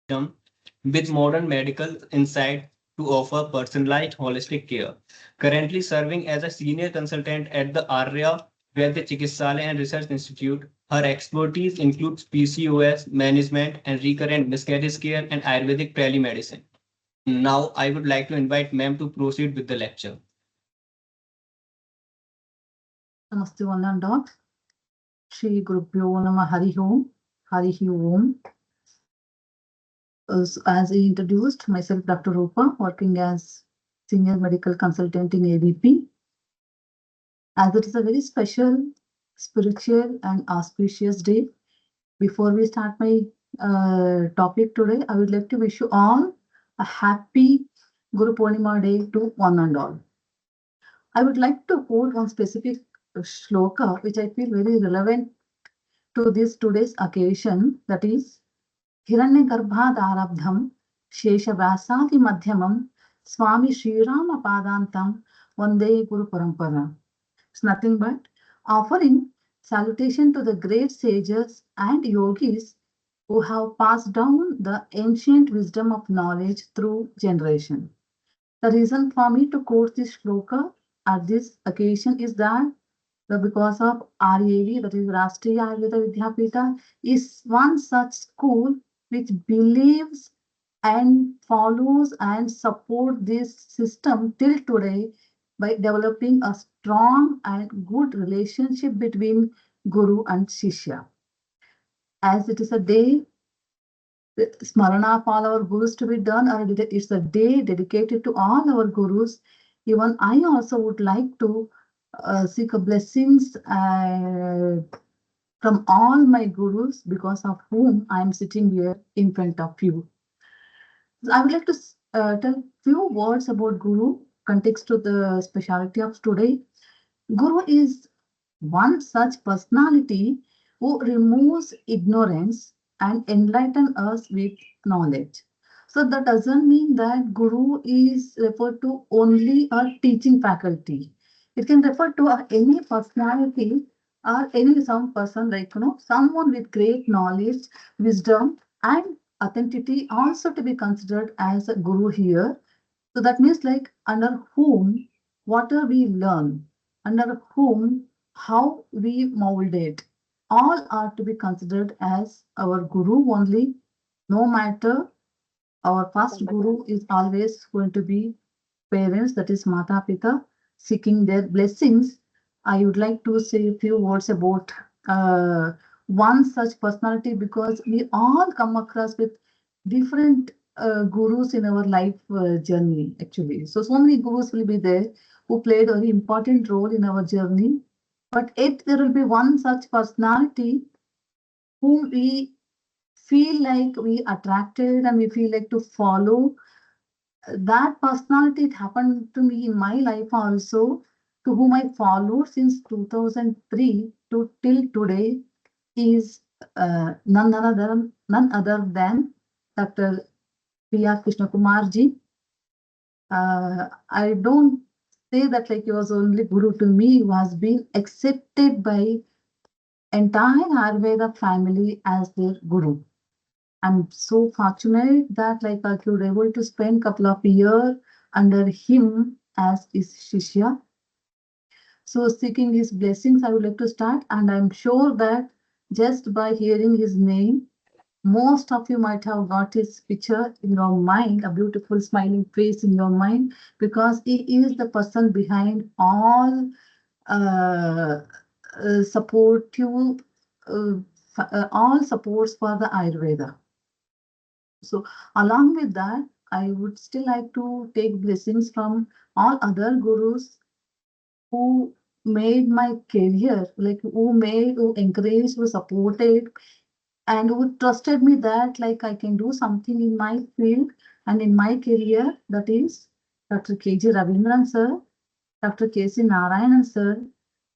system with modern medical insight to offer personalized holistic care. Currently serving as a senior consultant at the Arya Vaidya Chikitsalayam Research Institute, her expertise includes PCOS management and recurrent miscarriage care and Ayurvedic telemedicine. Now, I would like to invite ma'am to proceed with the lecture. Namaste one and all. Shri Gurubhyo Namah Hari Om. Hari Om. As I introduced myself, Dr. Roopa, working as Senior Medical Consultant in ABP. As it is a very special, spiritual and auspicious day, before we start my topic today, I would like to wish you all a happy Guru Purnima day to one and all. I would like to quote one specific shloka which I feel very relevant to this today's occasion, that is Hiranyagarbhadarabdham Sheshavasadi Madhyamam Swami Srirama Padantam Vande Guru Parampara. It's nothing but offering salutation to the great sages and yogis who have passed down the ancient wisdom of knowledge through generation. The reason for me to quote this shloka at this occasion is that because of RAV, that is Rashtriya Ayurveda Vidyapita, is one such school which believes and follows and support this system till today by developing a strong and good relationship between Guru and Shishya. As it is a day, the Smarana of all our Gurus to be done, or it's a day dedicated to all our Gurus. Even I also would like to seek a blessings from all my Gurus, because of whom I am sitting here in front of you. I would like to tell few words about Guru, context to the speciality of today. Guru is one such personality who removes ignorance and enlighten us with knowledge. So that doesn't mean that Guru is referred to only a teaching faculty. It can refer to any personality or some person, like someone with great knowledge, wisdom, and authenticity also to be considered as a Guru here. So that means like under whom whatever we learn, under whom how we mold it, all are to be considered as our Guru only. No matter, our first Guru is always going to be parents, that is Mata Pita, seeking their blessings. I would like to say a few words about one such personality, because we all come across with different gurus in our life journey actually. So many gurus will be there who played a very important role in our journey. But yet there will be one such personality whom we feel like we attracted and we feel like to follow. That personality, it happened to me in my life also, to whom I followed since 2003 to till today, is none other than Dr. P.R. Krishna Kumarji. I don't say that like he was only Guru to me, he has been accepted by entire Ayurveda family as their Guru. I'm so fortunate that like I could able to spend couple of years under him as his Shishya. So seeking his blessings, I would like to start, and I'm sure that just by hearing his name, most of you might have got his picture in your mind, a beautiful smiling face in your mind, because he is the person behind all supportive, all supports for the Ayurveda. So along with that, I would still like to take blessings from all other gurus who made my career, like who encouraged, who supported, and who trusted me that like I can do something in my field and in my career. That is Dr. K.G. Ravindran sir, Dr. K.C. Narayanan sir,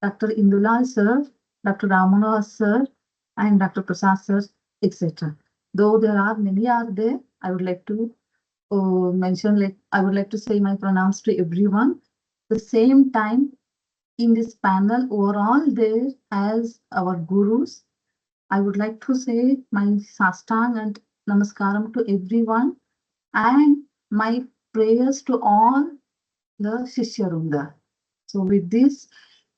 Dr. Indulal sir, Dr. Ramanohar sir, and Dr. Prasad sir, etc. Though there are many are there, I would like to mention, like I would like to say my pranams to everyone. The same time, in this panel, overall there as our gurus, I would like to say my sastang and namaskaram to everyone, and my prayers to all the Shishyarunda. So with this,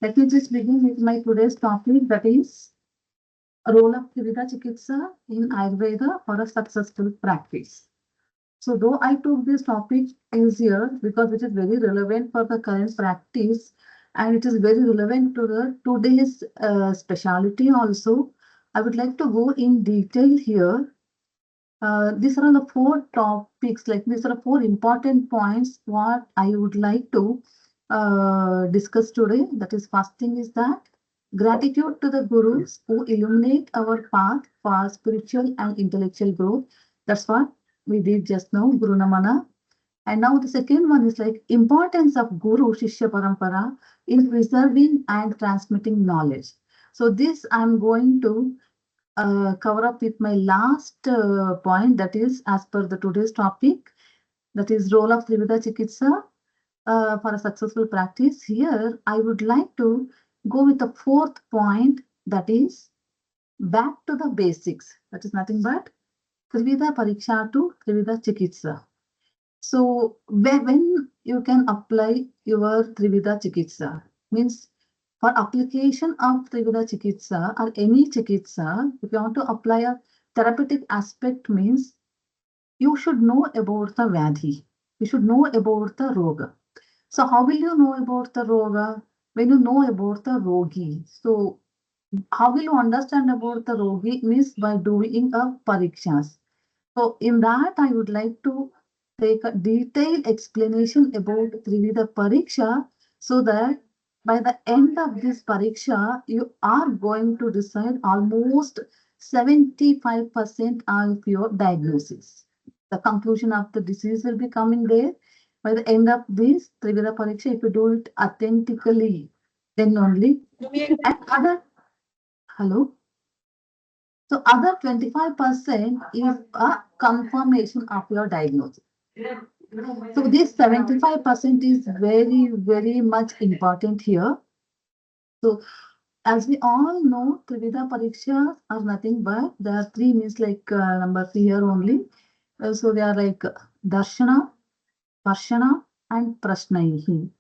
let me just begin with my today's topic, that is role of TRIVIDHA Chikitsa in Ayurveda for a successful practice. So though I took this topic easier because it is very relevant for the current practice and it is very relevant to the today's speciality also, I would like to go in detail here. These are the four topics, like these are four important points what I would like to discuss today. That is, first thing is that gratitude to the gurus who illuminate our path for spiritual and intellectual growth. That's what we did just now, Guru Namana. And now the second one is like importance of Guru Shishya Parampara in preserving and transmitting knowledge. So this I'm going to cover up with my last point, that is as per the today's topic, that is role of Trivida Chikitsa for a successful practice. Here I would like to go with the fourth point, that is back to the basics. That is nothing but Trivida Pariksha to Trivida Chikitsa. So when you can apply your Trivida Chikitsa, means for application of Trivida Chikitsa or any Chikitsa, if you want to apply a therapeutic aspect, means you should know about the Vyadhi. You should know about the Roga. So how will you know about the Roga? When you know about the Rogi. So how will you understand about the Rogi? Means by doing a Parikshas. So in that, I would like to take a detailed explanation about Trivida Pariksha so that by the end of this Pariksha, you are going to decide almost 75% of your diagnosis. The conclusion of the disease will be coming there. By the end of this Trivida Pariksha, if you do it authentically, then only. And other, hello? So other 25% is a confirmation of your diagnosis. So this 75% is very, very much important here. So as we all know, Trivida Parikshas are nothing but there are three, means like number three here only. So they are like Darshana, Parshana, and Prashnaihi.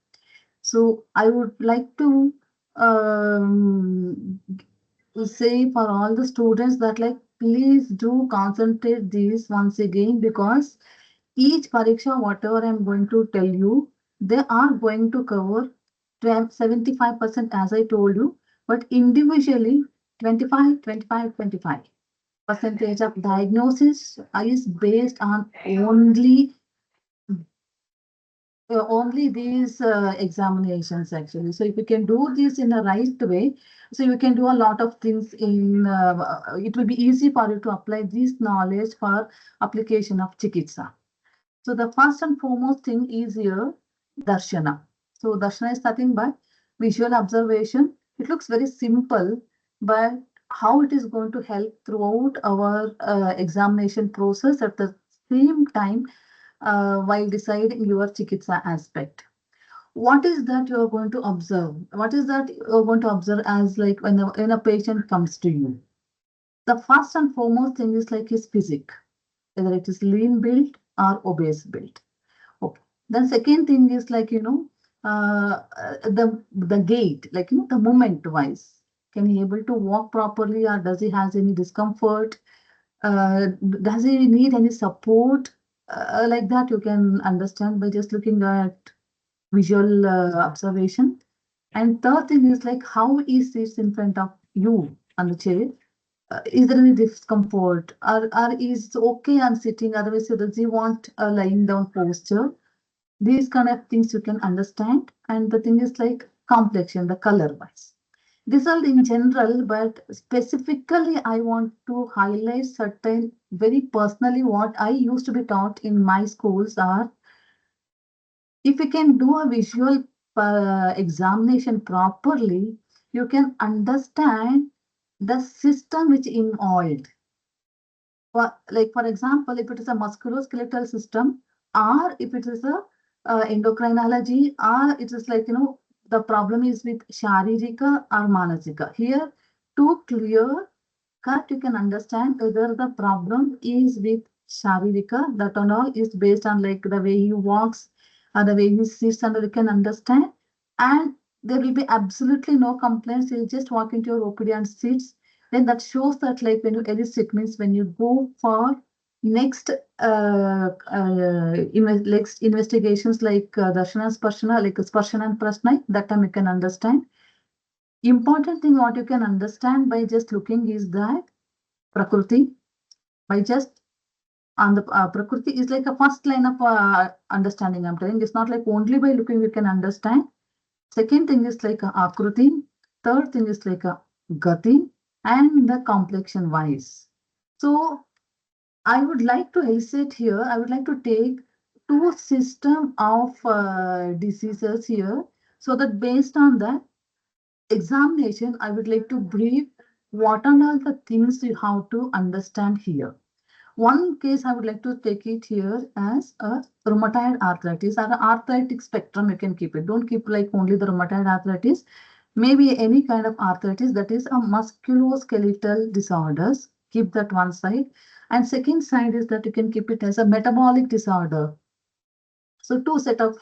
So I would like to say for all the students that like please do concentrate these once again, because each pariksha, whatever I'm going to tell you, they are going to cover 75% as I told you, but individually 25, 25, 25 percentage of diagnosis is based on only these examinations actually. So if you can do this in a right way, so you can do a lot of things in, it will be easy for you to apply this knowledge for application of Chikitsa. So the first and foremost thing is here, Darshana. So Darshana is nothing but visual observation. It looks very simple, but how it is going to help throughout our examination process at the same time while deciding your Chikitsa aspect. What is that you are going to observe? What is that you are going to observe as like when a patient comes to you? The first and foremost thing is like his physique, whether it is lean built or obese built. Okay. Then second thing is like, the gait, like, the movement wise. Can he able to walk properly, or does he has any discomfort? Does he need any support? Like that you can understand by just looking at visual observation. And third thing is like how he sits in front of you on the chair. Is there any discomfort, or is okay on sitting, otherwise does he want a lying down posture? These kind of things you can understand. And the thing is like complexion, the color wise. These are in general, but specifically I want to highlight certain very personally what I used to be taught in my schools are, if you can do a visual examination properly, you can understand the system which involved. Like for example, if it is a musculoskeletal system, or if it is a endocrinology, or it is like, the problem is with Sharirika or Manasika. Here, to clear cut, you can understand whether the problem is with Sharirika, that and all is based on like the way he walks or the way he sits, and you can understand. And there will be absolutely no complaints. He'll just walk into your OPD and sits. Then that shows that like when you elicit means when you go for next next investigations like darshana sparshana, like sparshana and prasna, that time you can understand. Important thing what you can understand by just looking is that Prakriti, by just on the Prakriti is like a first line of understanding. I'm telling it's not like only by looking you can understand. Second thing is like a Akruti. Third thing is like a Gati and the complexion wise. So I would like to elicit here, I would like to take two system of diseases here so that based on that examination, I would like to brief what are all the things you have to understand here. One case I would like to take it here as a rheumatoid arthritis or an arthritic spectrum. You can keep it. Don't keep like only the rheumatoid arthritis. Maybe any kind of arthritis that is a musculoskeletal disorders. Keep that one side. And second side is that you can keep it as a metabolic disorder. So two set of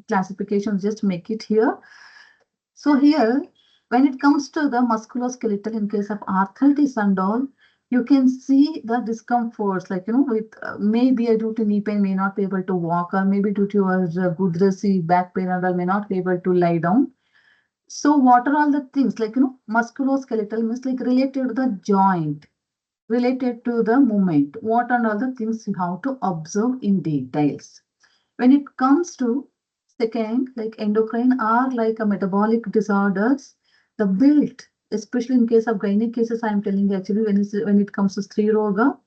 classifications, just make it here. So here, when it comes to the musculoskeletal, in case of arthritis and all, you can see the discomforts, like, with maybe due to knee pain, may not be able to walk, or maybe due to your gudrasi, back pain and all, may not be able to lie down. So what are all the things, like, musculoskeletal means like related to the joint, related to the movement, what are all the things you have to observe in details. When it comes to second, like endocrine or like a metabolic disorders, the build, especially in case of gynec cases, I am telling you actually when it comes to Stri Roga,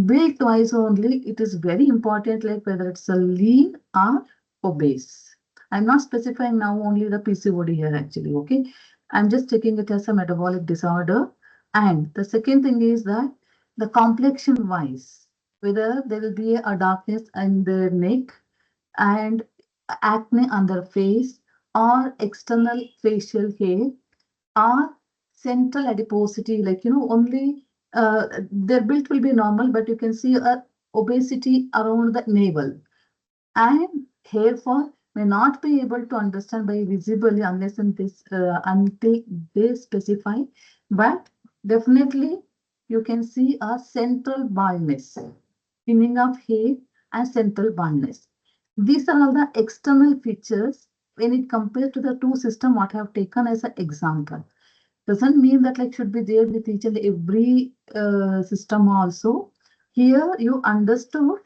build twice only, it is very important, like whether it's a lean or obese. I'm not specifying now only the PCOD here actually, okay? I'm just taking it as a metabolic disorder. And the second thing is that the complexion wise, whether there will be a darkness in the neck and acne on their face or external facial hair or central adiposity, like, only their build will be normal, but you can see a obesity around the navel. And hair fall may not be able to understand by visibly unless and this until they specify, but definitely you can see a central baldness, thinning of hair and central baldness. These are all the external features when it compared to the two system what I have taken as an example. Doesn't mean that like should be there with each and every system also. Here you understood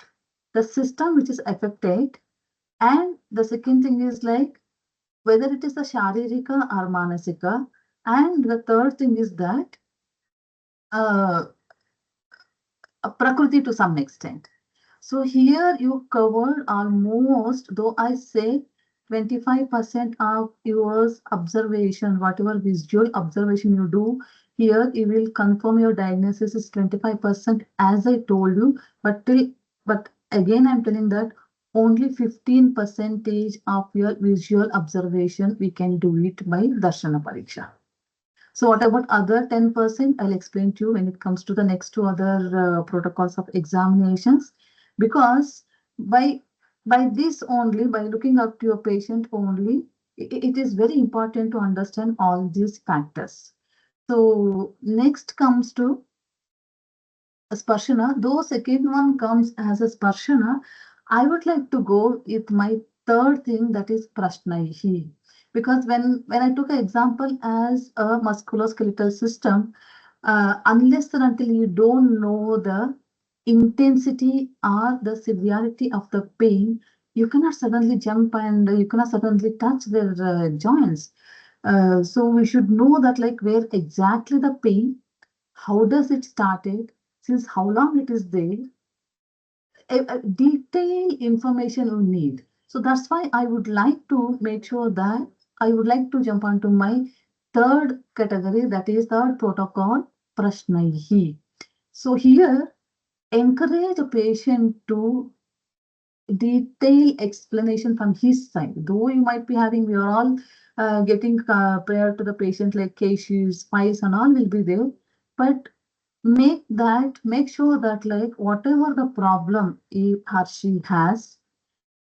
the system which is affected, and the second thing is like whether it is a Sharirika or Manasika, and the third thing is that uh, Prakriti to some extent. So here you covered almost, though I say 25% of your observation, whatever visual observation you do, here you will confirm your diagnosis is 25% as I told you, but again I'm telling that only 15% of your visual observation we can do it by Darshana Pariksha. So what about other 10%? I'll explain to you when it comes to the next two other protocols of examinations. Because by this only, by looking up to your patient only, it is very important to understand all these factors. So next comes to Sparshana. Though second one comes as a Sparshana, I would like to go with my third thing, that is Prashnaihi. Because when I took an example as a musculoskeletal system, unless and until you don't know the intensity or the severity of the pain, you cannot suddenly jump and you cannot suddenly touch their joints. So we should know that like where exactly the pain, how does it started, since how long it is there, a detailed information you need. So that's why I would like to make sure that I would like to jump onto my third category, that is third protocol, Prashnaihi. So here, encourage a patient to detailed explanation from his side. Though you might be having, we are all getting prior to the patient like cases, files and all will be there. But make sure that like whatever the problem he or she has,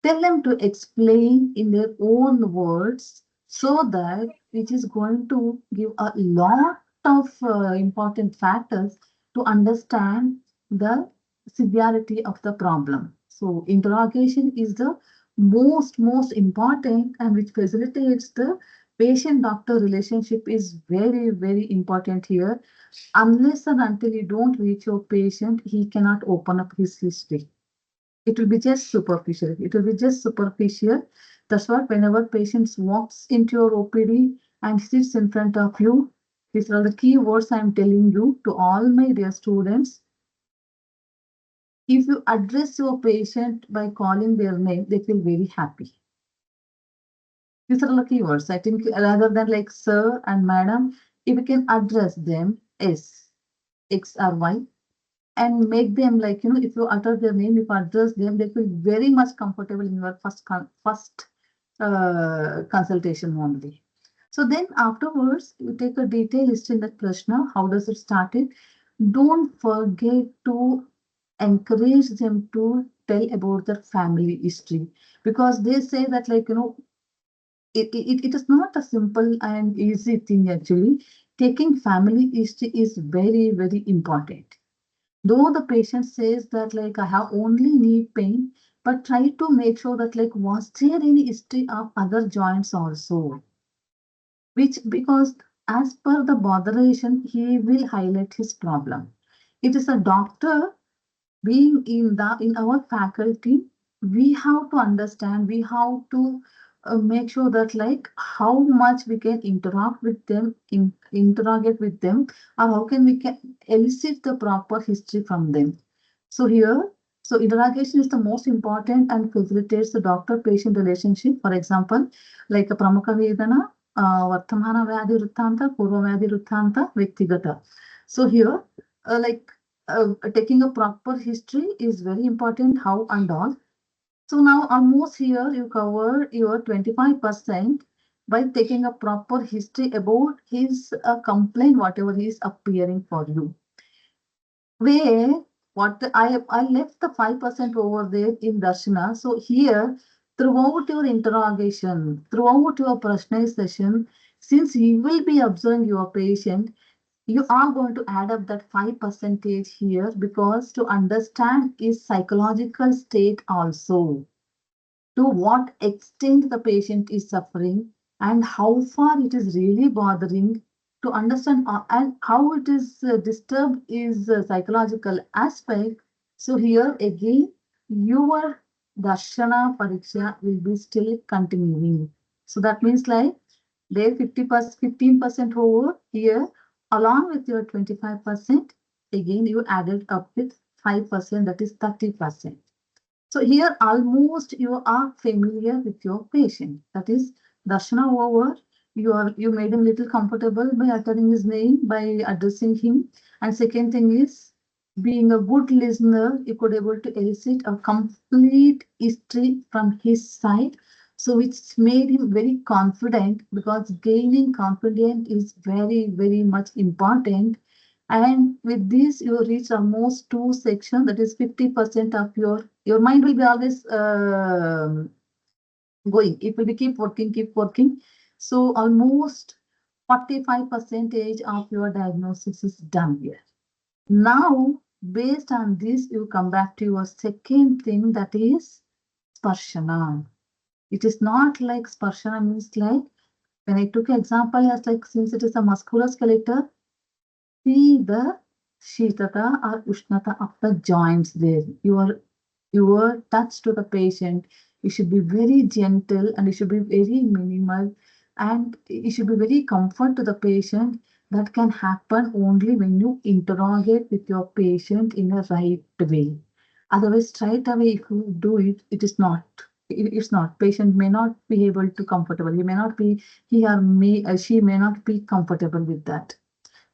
tell them to explain in their own words so that it is going to give a lot of important factors to understand the severity of the problem. So interrogation is the most important, and which facilitates the patient doctor relationship is very important here. Unless and until you don't reach your patient, he cannot open up his history. It will be just superficial. It will be just superficial. That's what whenever patients walks into your OPD and sits in front of you, these are the key words I'm telling you to all my dear students. If you address your patient by calling their name, they feel very happy. These are the key words. I think rather than like sir and madam, if you can address them as X or Y, and make them like, if you utter their name, if you address them, they feel very much comfortable in your first consultation only. So then afterwards, you take a detailed list in that prashna. How does it start it? Don't forget to encourage them to tell about their family history, because they say that like, it is not a simple and easy thing actually. Taking family history is very important. Though the patient says that like I have only knee pain, but try to make sure that like was there any history of other joints also, which because as per the botheration he will highlight his problem. It is a doctor being in our faculty, we have to understand, we have to make sure that like how much we can interact with them, interrogate with them, or how can we can elicit the proper history from them. So here, so interrogation is the most important and facilitates the doctor-patient relationship. For example, like a Pramukha Vedana, Vartamana Vyadhi Vruttanta, Purva Vyadhi Vruttanta, Vyaktigata. So here, like taking a proper history is very important, how and all. So now almost here you cover your 25% by taking a proper history about his complaint, whatever he is appearing for you. Where I left the 5% over there in Darshana. So here, throughout your interrogation, throughout your Prashna session, since you will be observing your patient, you are going to add up that 5% here, because to understand his psychological state also, to what extent the patient is suffering and how far it is really bothering, to understand and how it is disturbed is psychological aspect. So here again, your Darshana Pariksha will be still continuing. So that means like there 15% over here, along with your 25%, again you added up with 5%, that is 30%. So here almost you are familiar with your patient. That is Darshana over. You made him little comfortable by uttering his name, by addressing him. And second thing is being a good listener, you could able to elicit a complete history from his side. So which made him very confident, because gaining confidence is very much important. And with this, you reach almost two sections, that is 50% of your mind will be always going. It will be keep working. So almost 45% of your diagnosis is done here. Now, based on this, you come back to your second thing, that is sparshana. It is not like sparshana means like, when I took example as like, since it is a musculoskeletal, see the shitata or ushnata of the joints there. Your touch to the patient, you should be very gentle and it should be very minimal, and it should be very comfort to the patient. That can happen only when you interrogate with your patient in a right way. Otherwise, straight away, if you do it, it is not. It's not. Patient may not be able to comfortable. He may not be. He or may she may not be comfortable with that,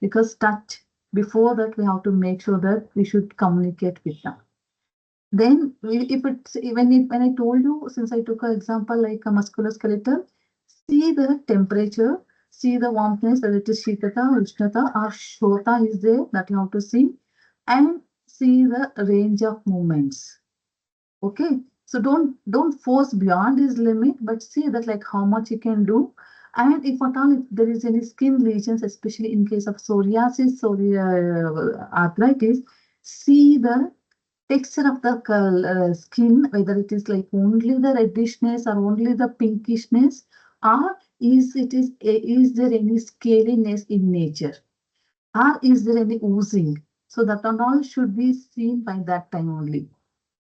because touch, before that we have to make sure that we should communicate with them. Then if it's when I told you, since I took an example like a musculoskeletal, see the temperature, see the warmness, whether it is Shitata, Ushnata, or Shota is there, that you have to see, and see the range of movements. Okay, so don't force beyond his limit, but see that like how much you can do. And if at all if there is any skin lesions, especially in case of psoriasis or arthritis, see the texture of the skin, whether it is like only the reddishness or only the pinkishness, or is there any scaliness in nature, or is there any oozing? So that and all should be seen by that time only,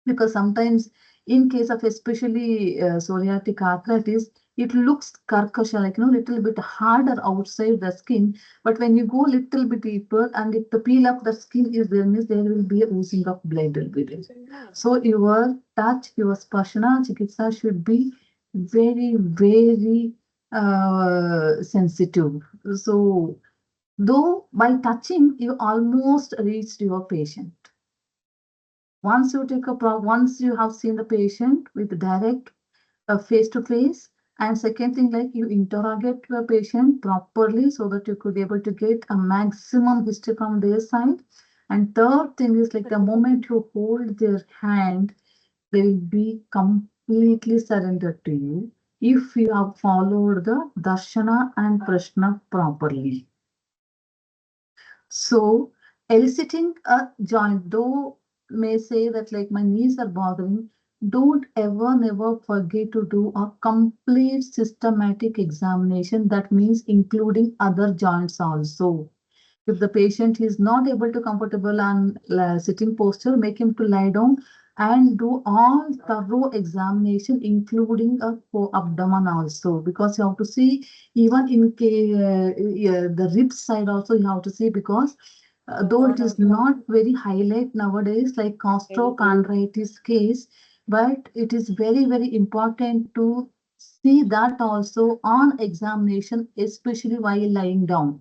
because sometimes in case of especially psoriatic arthritis, it looks karkasha, like little bit harder outside the skin, but when you go little bit deeper and if the peel of the skin is there, means there will be a oozing of blood will be there. So your touch, your sparshana chikitsa should be very very sensitive. So though by touching you almost reached your patient, once you once you have seen the patient with direct face to face, and second thing, like you interrogate the patient properly so that you could be able to get a maximum history from their side. And third thing is like the moment you hold their hand, they will be completely surrendered to you if you have followed the darshana and prashna properly. So eliciting a joint, though may say that like my knees are bothering, don't ever never forget to do a complete systematic examination. That means including other joints also. If the patient is not able to comfortable on sitting posture, make him to lie down and do all thorough examination, including a abdomen also, because you have to see even in the ribs side also you have to see, because though it is not very highlight nowadays like costochondritis case, but it is very very important to see that also on examination, especially while lying down.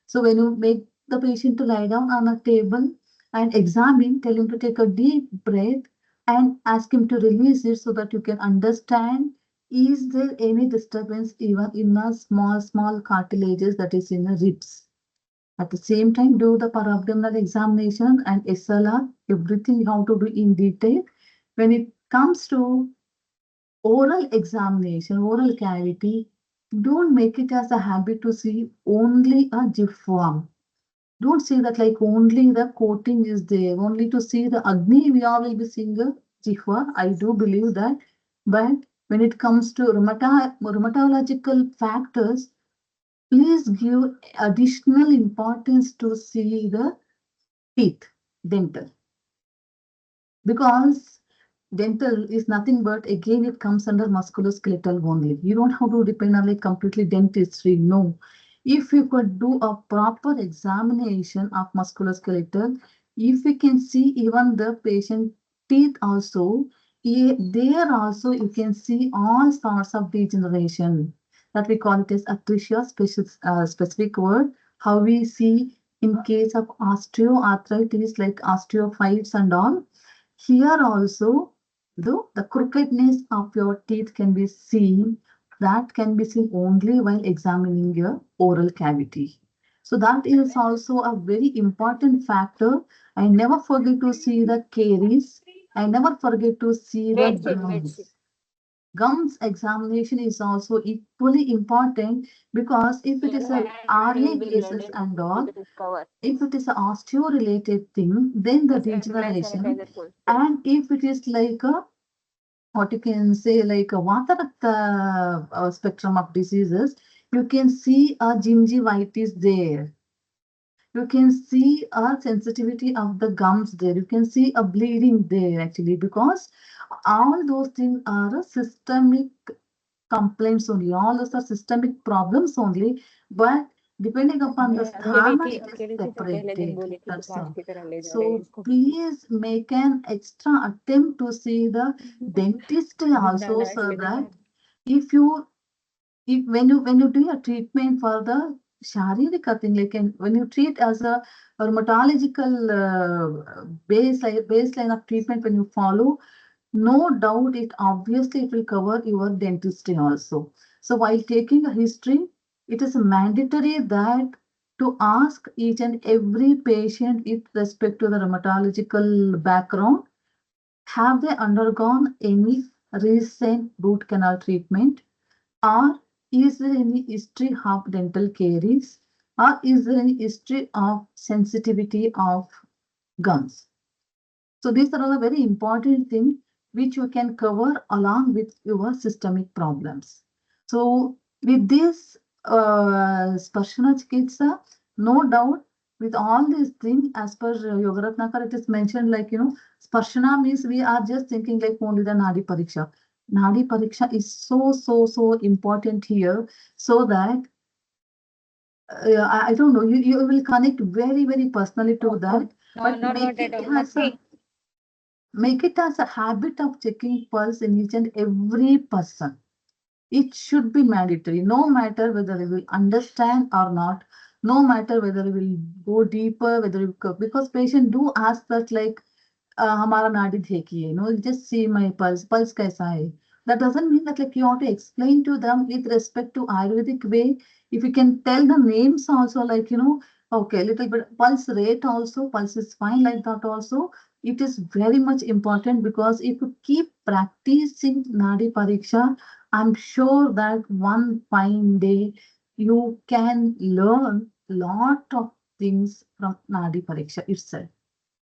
So when you make the patient to lie down on a table and examine, tell him to take a deep breath and ask him to release it so that you can understand, is there any disturbance even in a small cartilages that is in the ribs. At the same time, do the para-abdominal examination and SLR, everything you have to do in detail. When it comes to oral examination, oral cavity, don't make it as a habit to see only a GIF form. Don't say that like only the coating is there, only to see the Agni, we all will be seeing a Jihva. I do believe that. But when it comes to rheumatological factors, please give additional importance to see the teeth, dental. Because dental is nothing but, again, it comes under musculoskeletal only. You don't have to depend on like completely dentistry. No. If you could do a proper examination of musculoskeletal, if we can see even the patient teeth also, there also you can see all sorts of degeneration. That we call it as atresia, specific word. How we see in case of osteoarthritis, like osteophytes and all. Here also, though the crookedness of your teeth can be seen, that can be seen only while examining your oral cavity. So that is also a very important factor. I never forget to see the caries. I never forget to see the gums. Gums examination is also equally important, because if it is a RA cases and all, if it is an osteo related thing, then the degeneration, and if it is like a what you can say like a Vata spectrum of diseases, you can see a gingivitis there. You can see a sensitivity of the gums there. You can see a bleeding there actually, because all those things are a systemic complaints only. All those are systemic problems only, but depending upon the sthana, it is separated. That's all. So please make an extra attempt to see the dentist also, so that if you if when you do a treatment for the sharirika thing, like when you treat as a rheumatological baseline of treatment, when you follow, no doubt it obviously it will cover your dentistry also. So while taking a history, it is mandatory that to ask each and every patient with respect to the rheumatological background, have they undergone any recent root canal treatment, or is there any history of dental caries, or is there any history of sensitivity of gums? So these are all a very important thing which you can cover along with your systemic problems. So with this Sparshana Chikitsa, no doubt with all these things, as per Yogaratnakar, it is mentioned like, Sparshana means we are just thinking like only the Nadi Pariksha. Nadi Pariksha is so important here, so that I don't know, you will connect very personally to that. No, But not make at it all. as a make it as a habit of checking pulse in each and every person. It should be mandatory, no matter whether we will understand or not, no matter whether we will go deeper, whether we, because patient do ask that like, हमारा नाड़ी देखिए, just see my pulse कैसा है. That doesn't mean that like you have to explain to them with respect to Ayurvedic way. If you can tell the names also, like, okay, little bit pulse rate also, pulse is fine like that also. It is very much important, because if you keep practicing Nadi Pariksha, I'm sure that one fine day you can learn lot of things from Nadi Pariksha itself.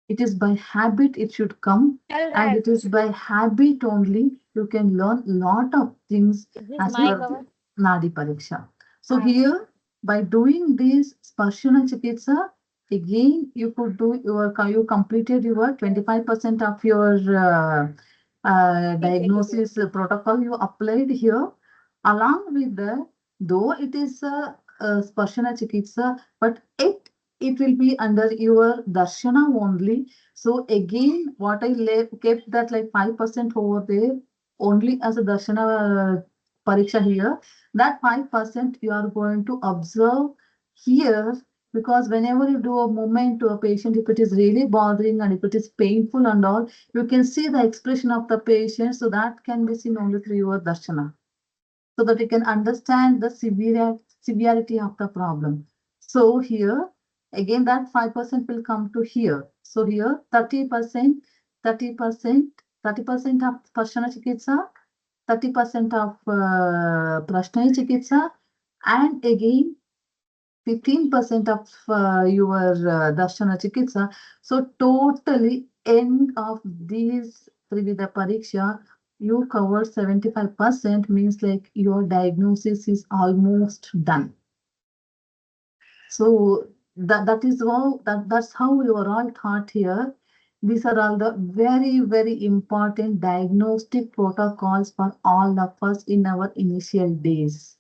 It is by habit it should come, Tell and that. it is by habit only you can learn lot of things Is this as my per cover? Nadi Pariksha. So Ah. here, by doing this Sparshana Chikitsa, again you could do you completed your 25% of your diagnosis protocol you applied here. Along with that, though it is a Sparshana Chikitsa, but it will be under your darshana only. So again, what I kept that like 5% over there only as a darshana pariksha here. That 5% you are going to observe here, because whenever you do a movement to a patient, if it is really bothering and if it is painful and all, you can see the expression of the patient. So that can be seen only through your darshana, so that you can understand the severity of the problem. So here, again, that 5% will come to here. So here, 30%, 30%, 30% of Prashana Chikitsa, 30% of Prashnaya Chikitsa, and again, 15% of your Darshana Chikitsa. So totally end of these Trividha Pariksha, you cover 75%, means like your diagnosis is almost done. So that is how that's how you are all taught here. These are all the very important diagnostic protocols for all of us in our initial days.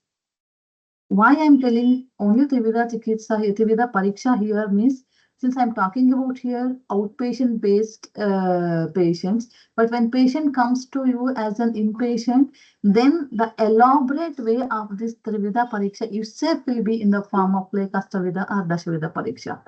Why I'm telling only Trividha Chikitsa, Trividha Pariksha here means, since I'm talking about here outpatient based patients, but when patient comes to you as an inpatient, then the elaborate way of this Trividha Pariksha itself will be in the form of like Astavidha or Dashavidha Pariksha.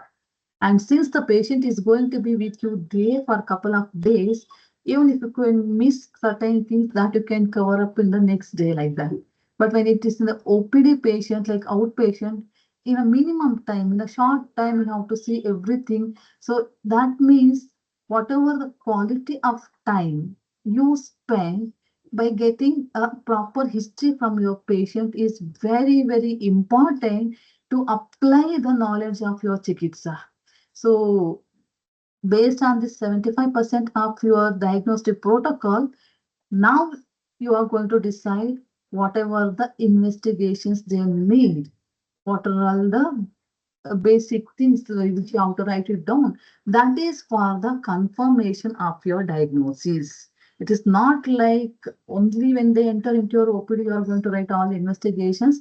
And since the patient is going to be with you there for a couple of days, even if you can miss certain things, that you can cover up in the next day like that. But when it is in the OPD patient, like outpatient, in a minimum time, in a short time, you have to see everything. So that means whatever the quality of time you spend by getting a proper history from your patient is very important to apply the knowledge of your chikitsa. So based on this 75% of your diagnostic protocol, now you are going to decide whatever the investigations they need, what are all the basic things which you have to write it down. That is for the confirmation of your diagnosis. It is not like only when they enter into your OPD, you are going to write all investigations.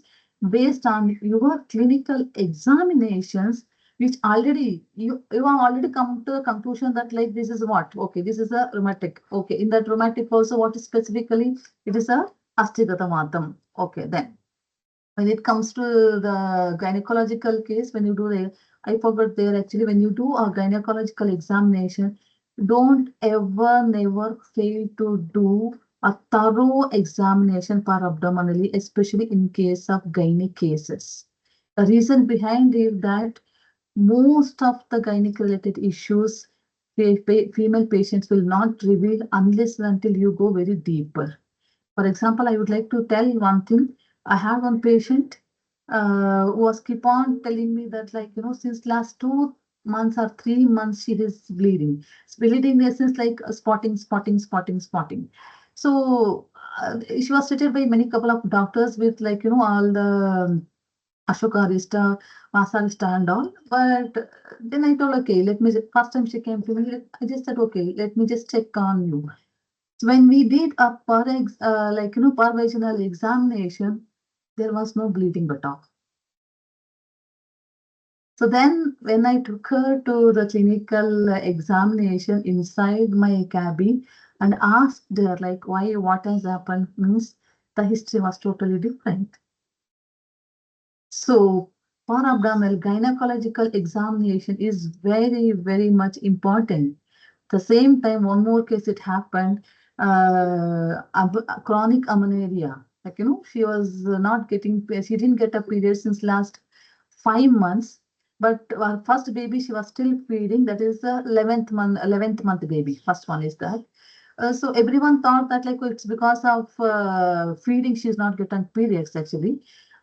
Based on your clinical examinations, which already you have already come to the conclusion that like this is what, okay, this is a rheumatic, okay, in that rheumatic also what is specifically, it is a astigata matam, okay. Then when it comes to the gynecological case, when you do the, I forgot there actually, when you do a gynecological examination, don't ever never fail to do a thorough examination per abdominally, especially in case of gynae cases. The reason behind is that most of the gynec related issues female patients will not reveal unless and until you go very deeper. For example, I would like to tell one thing. I had one patient who was keep on telling me that, like, since last 2 months or 3 months, she is bleeding. Bleeding is like spotting. So she was treated by many couple of doctors with, like, all the Ashoka Arista, Vasa Arista and all. But then I told, okay, let me, first time she came to me, I just said, okay, let me just check on you. So when we did a per vaginal examination, there was no bleeding at all. So then when I took her to the clinical examination inside my cabin and asked her, like, why, what has happened, means the history was totally different. So for abdominal gynecological examination is very, very much important. The same time, one more case it happened, chronic amenorrhea. Like, she was not getting, she didn't get a period since last 5 months. But our first baby, she was still feeding. That is the 11th month baby. First one is that. So everyone thought that, like, it's because of feeding, she's not getting periods actually.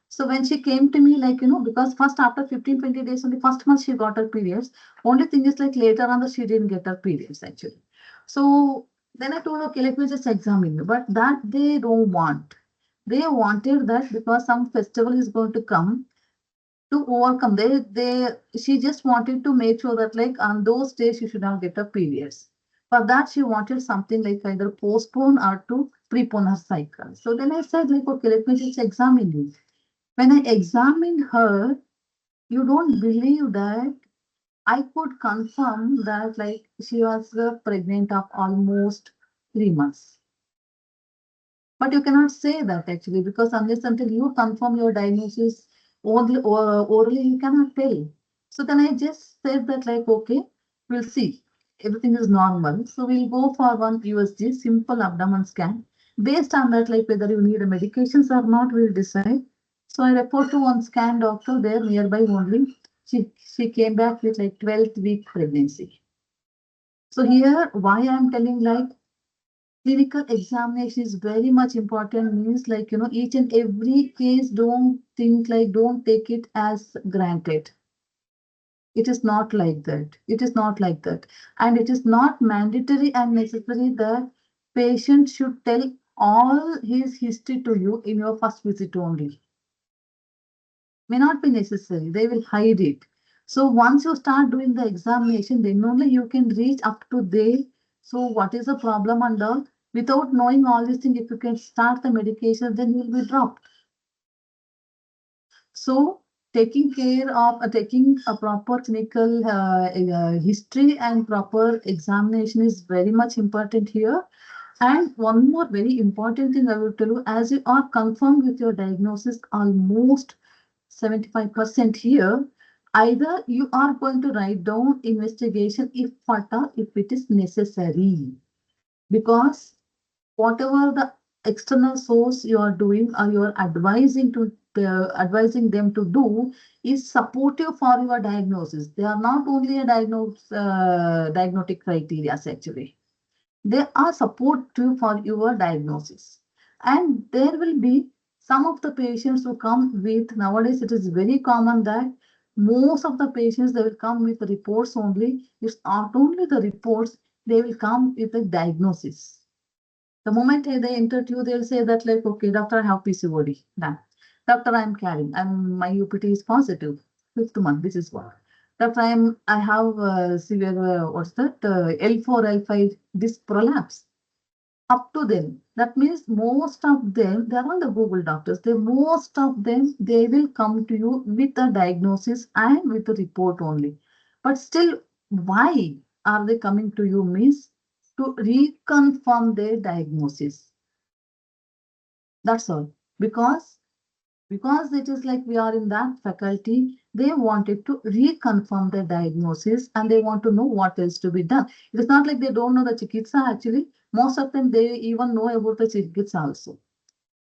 So when she came to me, like, because first after 15-20 days, on the first month, she got her periods. Only thing is, like, later on, she didn't get her periods actually. So then I told, okay, let me just examine you. But that they don't want. They wanted that because some festival is going to come to overcome. She just wanted to make sure that, like, on those days, she should not get her periods. For that, she wanted something like either postpone or to prepone her cycle. So then I said, like, okay, let me just examine you. When I examined her, you don't believe that I could confirm that, like, she was pregnant of almost 3 months. But you cannot say that actually, because unless until you confirm your diagnosis only or orally, you cannot tell. So then I just said that, like, okay, we'll see. Everything is normal. So we'll go for one USG, simple abdomen scan. Based on that, like, whether you need medications or not, we'll decide. So I report to one scan doctor there nearby only. She came back with, like, 12th week pregnancy. So here, why I'm telling, like, clinical examination is very much important, means, like, each and every case, don't think, like, don't take it as granted. It is not like that. It is not like that. And it is not mandatory and necessary that patient should tell all his history to you in your first visit only. May not be necessary. They will hide it. So once you start doing the examination, then only you can reach up to there. So what is the problem and all? Without knowing all these things, if you can start the medication, then you will be dropped. So taking care of taking a proper clinical history and proper examination is very much important here. And one more very important thing I will tell you, as you are confirmed with your diagnosis, almost 75% here, either you are going to write down investigation if it is necessary, because whatever the external source you are doing or you are advising them to do is supportive for your diagnosis. They are not only a diagnostic criteria actually. They are supportive for your diagnosis. And there will be some of the patients who come with, nowadays it is very common that most of the patients, they will come with reports only. It's not only the reports, they will come with a diagnosis. The moment they enter to you, they'll say that, like, okay, doctor, I have PCOD. Done. Doctor, I'm carrying. My UPT is positive. 5th month. This is what. Doctor, I have severe, what's that? L4, L5 disc prolapse. Up to them. That means most of them, they are all the Google doctors. Most of them, they will come to you with a diagnosis and with a report only. But still, why are they coming to you means to reconfirm their diagnosis. That's all. Because Because it is like we are in that faculty, they wanted to reconfirm the diagnosis and they want to know what else to be done. It is not like they don't know the chikitsa actually. Most of them, they even know about the chikitsa also.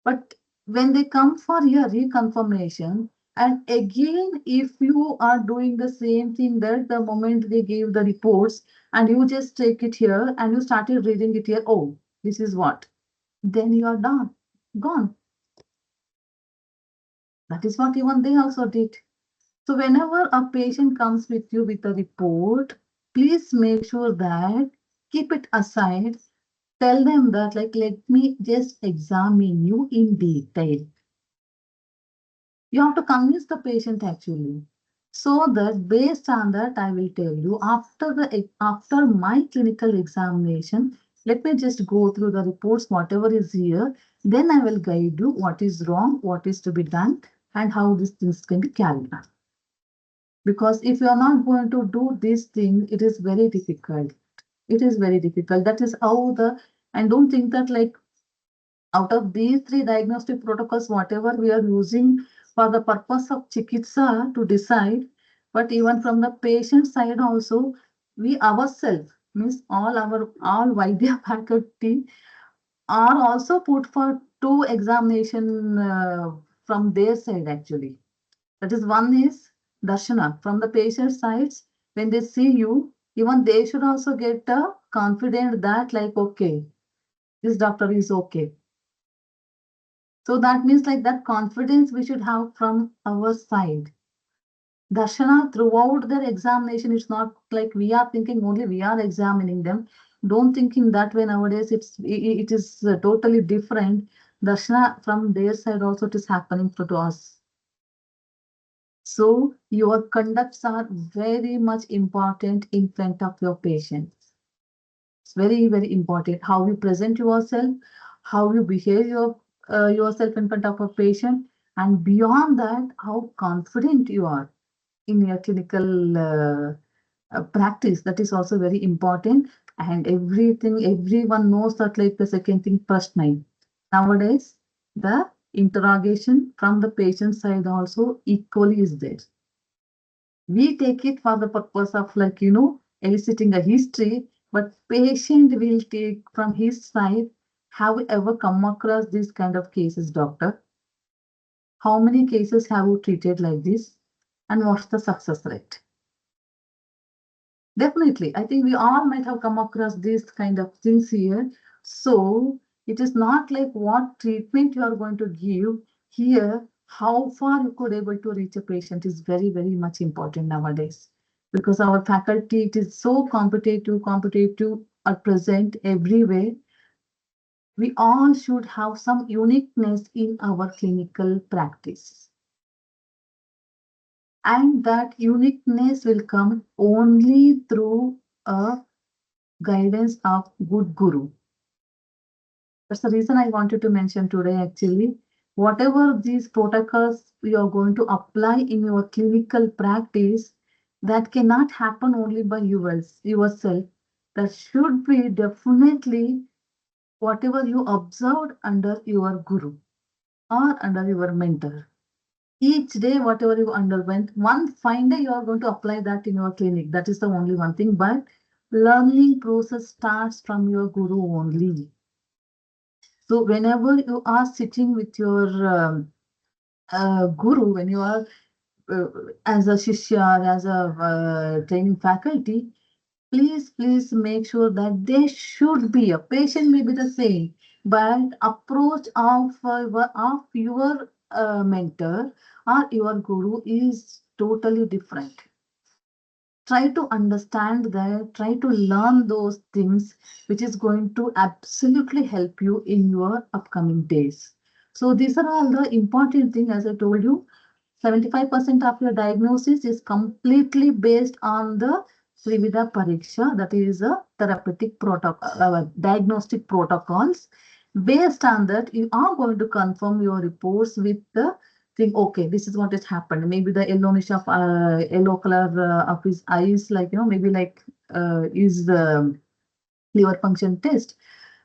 But when they come for here reconfirmation, and again, if you are doing the same thing that the moment they gave the reports and you just take it here and you started reading it here, oh, this is what, then you are done, gone. That is what even they also did. So whenever a patient comes with you with a report, please make sure that keep it aside. Tell them that, like, let me just examine you in detail. You have to convince the patient actually. So that based on that, I will tell you after my clinical examination, let me just go through the reports, whatever is here. Then I will guide you what is wrong, what is to be done, and how these things can be carried out. Because if you are not going to do this thing, it is very difficult. It is very difficult. That is how and don't think that like out of these three diagnostic protocols, whatever we are using for the purpose of chikitsa to decide, but even from the patient side also, we ourselves, means all Vaidya faculty are also put for two examination from their side actually. That is, one is darshana from the patient sides. When they see you, even they should also get a confident that like, okay, this doctor is okay. So that means like that confidence we should have from our side. Darshana throughout their examination, it's not like we are thinking only we are examining them. Don't think in that way nowadays. It is totally different. Darshana from their side also it is happening to us. So your conducts are very much important in front of your patients. It's very, very important how you present yourself, how you behave yourself in front of a patient, and beyond that, how confident you are in your clinical practice. That is also very important. And everyone knows that like the second thing, first name. Nowadays, the interrogation from the patient side also equally is there. We take it for the purpose of like, eliciting a history, but patient will take from his side, have you ever come across this kind of cases, doctor? How many cases have you treated like this? And what's the success rate? Definitely, I think we all might have come across these kind of things here. So it is not like what treatment you are going to give here, how far you could able to reach a patient is very, very much important nowadays. Because our faculty, it is so competitive at present everywhere. We all should have some uniqueness in our clinical practice. And that uniqueness will come only through a guidance of good guru. That's the reason I wanted to mention today actually. Whatever these protocols you are going to apply in your clinical practice, that cannot happen only by yourself. That should be definitely whatever you observed under your guru or under your mentor. Each day, whatever you underwent, one fine day you are going to apply that in your clinic. That is the only one thing. But learning process starts from your guru only. So whenever you are sitting with your guru, when you are as a shishya or as a training faculty, please make sure that they should be a patient may be the same, but approach of your mentor or your guru is totally different. Try to understand that, try to learn those things, which is going to absolutely help you in your upcoming days. So these are all the important things, as I told you. 75% of your diagnosis is completely based on the TRIVIDHA Pariksha, that is a therapeutic protocol, diagnostic protocols. Based on that, you are going to confirm your reports with the thing, okay, this is what has happened. Maybe the yellowish of yellow color of his eyes, like, maybe like is the liver function test.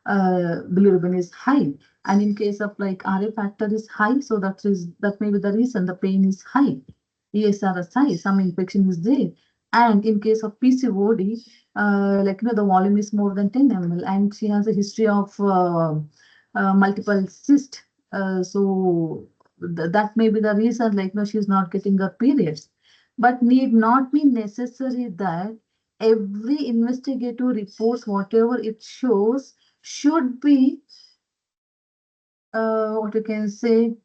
bilirubin is high. And in case of like RA factor is high, so that may be the reason the pain is high. ESR is high, some infection is there. And in case of PCOD, the volume is more than 10 ml, and she has a history of multiple cyst. So that may be the reason, she's not getting her periods. But need not be necessary that every investigative reports, whatever it shows, should be what you can say,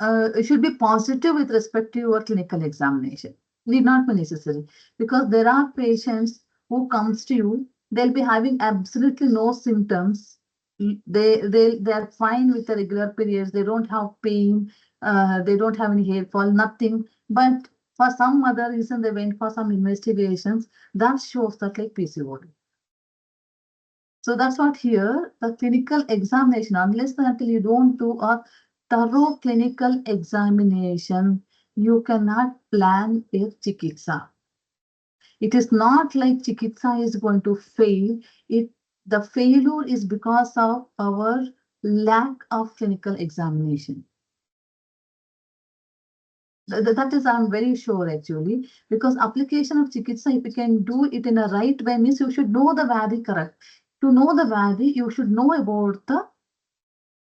it should be positive with respect to your clinical examination. Need not be necessary, because there are patients who comes to you, they'll be having absolutely no symptoms. They are fine with the regular periods. They don't have pain. They don't have any hair fall, nothing. But for some other reason, they went for some investigations that shows that like PCOD. So that's what here the clinical examination, unless and until you don't do a thorough clinical examination, you cannot plan a chikitsa. It is not like chikitsa is going to fail. The failure is because of our lack of clinical examination. That is, I'm very sure actually, because application of chikitsa, if you can do it in a right way, means you should know the Vyadhi correct. To know the Vyadhi, you should know about the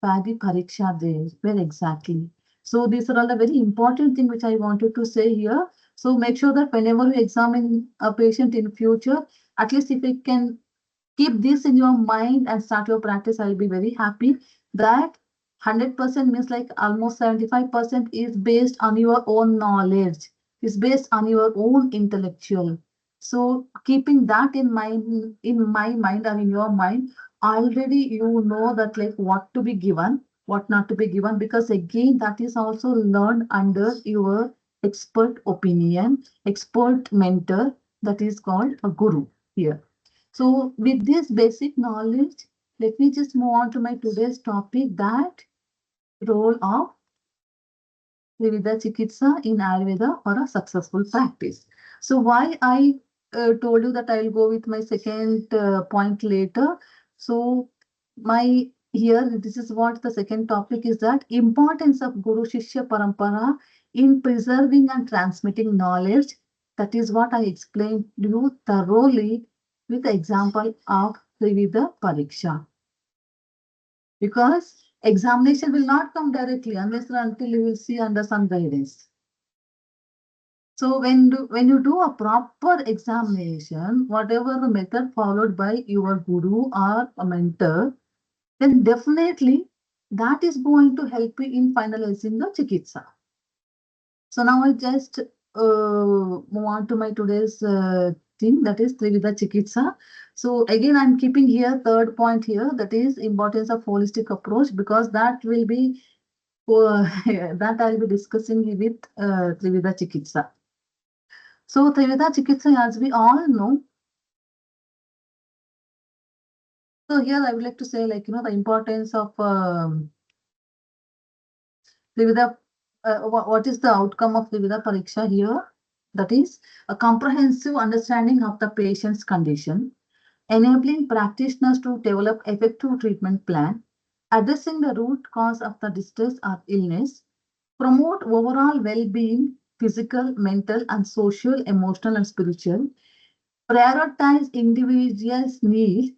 Vyadhi pariksha there, where exactly. So these are all the very important thing which I wanted to say here. So make sure that whenever you examine a patient in future, at least if you can keep this in your mind and start your practice, I'll be very happy. That 100% means like almost 75% is based on your own knowledge, is based on your own intellectual. So keeping that in mind, in my mind or in your mind, already you know that like what to be given, what not to be given, because again that is also learned under your expert opinion, expert mentor, that is called a guru here. So with this basic knowledge, let me just move on to my today's topic, that role of TRIVIDHA Chikitsa in Ayurveda for a successful practice. So why I told you that I will go with my second point later. So my here, this is what the second topic is, that importance of Guru Shishya Parampara in preserving and transmitting knowledge. That is what I explained to you thoroughly with the example of Trividha Pariksha. Because examination will not come directly unless and until you will see under some guidance. So when you do a proper examination, whatever the method followed by your guru or a mentor, then definitely that is going to help you in finalizing the chikitsa. So now I just move on to my today's thing, that is Trividha Chikitsa. So again, I'm keeping here third point here, that is importance of holistic approach, because that will be that I'll be discussing with Trividha Chikitsa. So Trividha Chikitsa, as we all know, so here I would like to say, like, the importance of Trividha, what is the outcome of Trividha Pariksha here? That is a comprehensive understanding of the patient's condition, enabling practitioners to develop effective treatment plan, addressing the root cause of the distress or illness, promote overall well-being, physical, mental, and social, emotional, and spiritual, prioritize individuals' needs,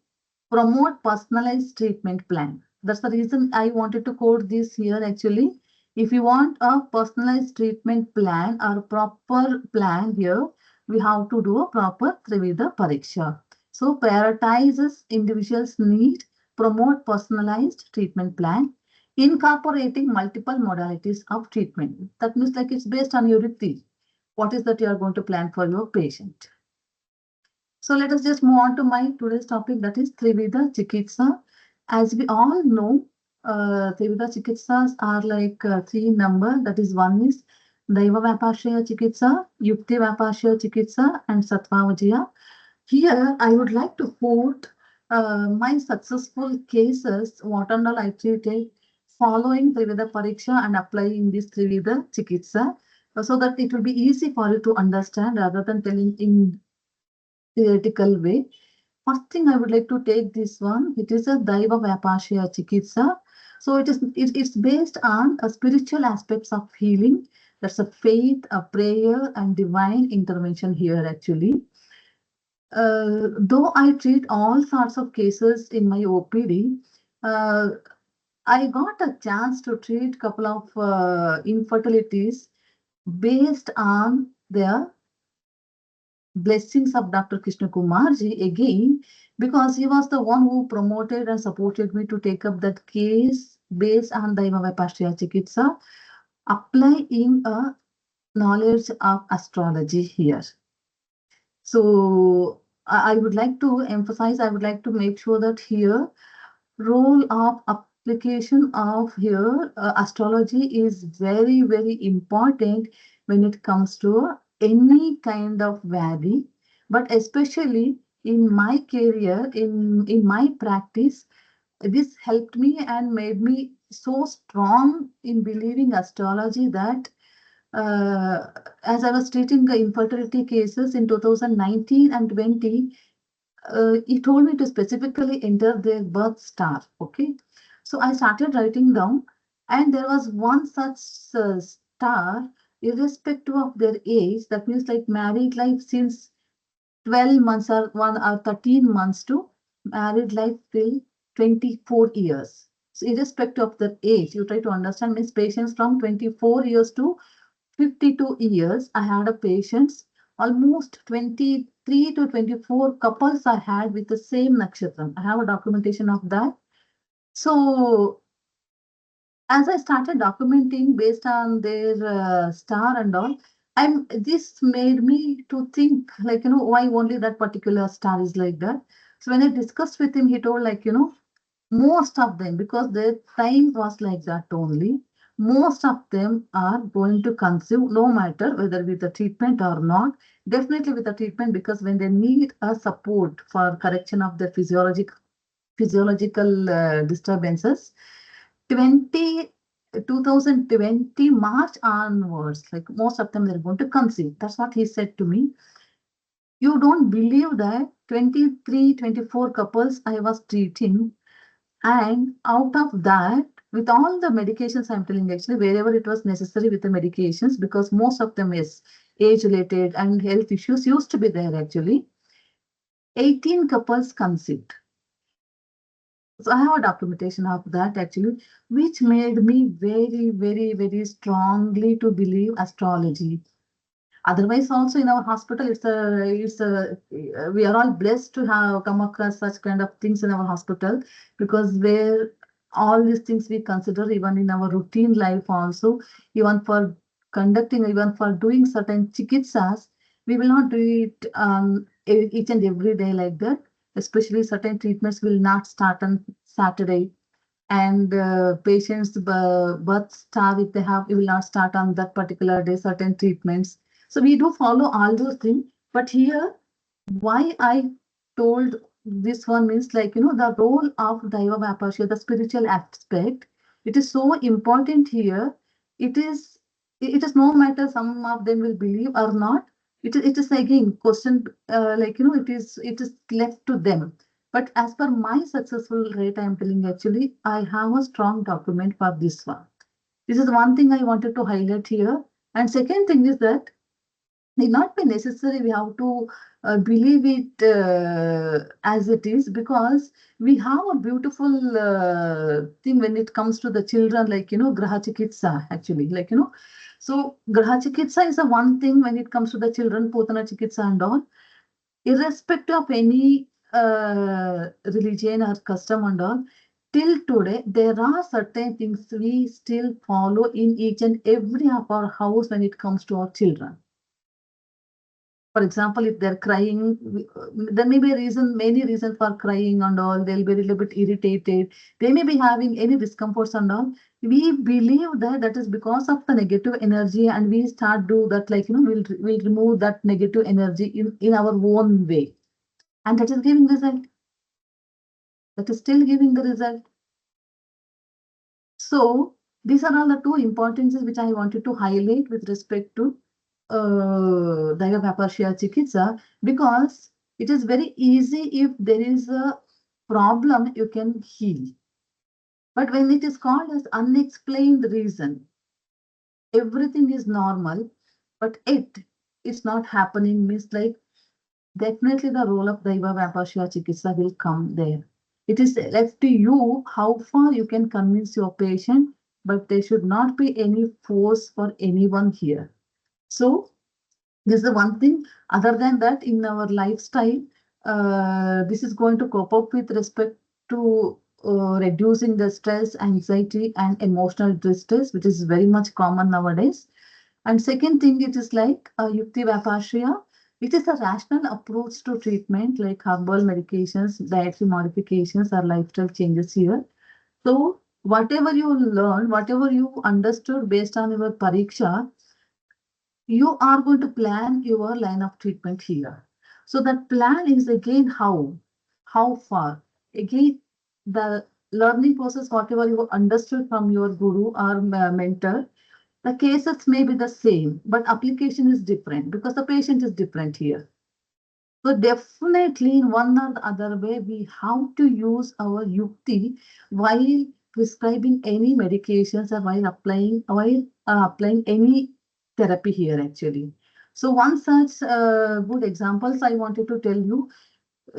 promote personalized treatment plan. That's the reason I wanted to quote this here actually. If you want a personalized treatment plan or proper plan here, we have to do a proper Trividha Pariksha. So prioritizes individuals' need, promote personalized treatment plan, incorporating multiple modalities of treatment. That means like it's based on your riti. What is that you are going to plan for your patient? So let us just move on to my today's topic, that is Trividha Chikitsa. As we all know, Trividha Chikitsas are like three number. That is, one is Daiva Vapashaya Chikitsa, Yukti Vapashaya Chikitsa, and Sattva. Here, I would like to quote my successful cases, what and all I treated following Trividha Pariksha and applying this Trividha Chikitsa, so that it will be easy for you to understand rather than telling in theoretical way. first thing I would like to take this one. It is a Daiva Vyapashya Chikitsa. So it's based on a spiritual aspects of healing. That's a faith, a prayer, and divine intervention here actually. Though I treat all sorts of cases in my OPD, uh, I got a chance to treat couple of infertilities based on their blessings of Dr. Krishna Kumarji again, because he was the one who promoted and supported me to take up that case based on Daiva Vyapashya Chikitsa, applying a knowledge of astrology here. So I would like to emphasize, I would like to make sure that here role of application of here astrology is very, very important when it comes to any kind of valley, but especially in my career, in my practice, this helped me and made me so strong in believing astrology that uh, as I was treating the infertility cases in 2019 and 20, he told me to specifically enter their birth star. Okay. So I started writing down, and there was one such star, irrespective of their age, that means like married life since 12 months or 13 months to married life till 24 years. So irrespective of their age, you try to understand means patients from 24 years to 52 years. I had a patients, almost 23 to 24 couples I had with the same nakshatram. I have a documentation of that. So as I started documenting based on their star and all, this made me to think like, why only that particular star is like that. So when I discussed with him, he told like, most of them, because their time was like that only, most of them are going to consume no matter whether with the treatment or not, definitely with the treatment, because when they need a support for correction of their physiological disturbances, 2020 March onwards, like most of them, they're going to conceive. That's what he said to me. You don't believe that 23, 24 couples I was treating, and out of that, with all the medications I'm telling, actually, wherever it was necessary with the medications, because most of them is age-related and health issues used to be there actually, 18 couples conceived. So I have a documentation of that actually, which made me very, very, very strongly to believe astrology. Otherwise, also in our hospital, we are all blessed to have come across such kind of things in our hospital, because where all these things we consider even in our routine life also, even for conducting, even for doing certain chikitsas, we will not do it each and every day like that. Especially certain treatments will not start on Saturday, and patients' birth star, if they have, it will not start on that particular day, certain treatments. So we do follow all those things. But here, why I told this one means like, the role of Daiva Vyapashya, the spiritual aspect, it is so important here. It is no matter some of them will believe or not. It is again question, like, it is left to them. But as per my successful rate, I am telling actually, I have a strong document for this one. This is one thing I wanted to highlight here. And second thing is that need not be necessary we have to believe it as it is, because we have a beautiful thing when it comes to the children, like, Graha Chikitsa actually, like, so Graha Chikitsa is a one thing when it comes to the children, Potana Chikitsa and all, irrespective of any religion or custom and all, till today, there are certain things we still follow in each and every of our house when it comes to our children. For example, if they're crying, there may be a reason, many reasons for crying and all. They'll be a little bit irritated. They may be having any discomforts and all. We believe that that is because of the negative energy, and we start do that, like, we'll remove that negative energy in our own way, and that is giving result. That is still giving the result. So these are all the two importances which I wanted to highlight with respect to Daiva Vyapashya Chikitsa, because It is very easy if there is a problem, you can heal. But when it is called as unexplained reason, everything is normal, but it's not happening, means like definitely the role of Daiva Vapashya Chikitsa will come there. It is left to you how far you can convince your patient, but there should not be any force for anyone here. So this is the one thing. Other than that, in our lifestyle, this is going to cope up with respect to reducing the stress, anxiety, and emotional distress, which is very much common nowadays. And second thing, it is like Yukti Vapashya, which is a rational approach to treatment, like herbal medications, dietary modifications, or lifestyle changes here. So whatever you learn, whatever you understood based on your pariksha, you are going to plan your line of treatment here. So that plan is again how far. Again, the learning process, whatever you understood from your guru or mentor, the cases may be the same, but application is different because the patient is different here. So definitely in one or the other way, we have to use our yukti while prescribing any medications or while applying any therapy here actually. So one such good examples I wanted to tell you.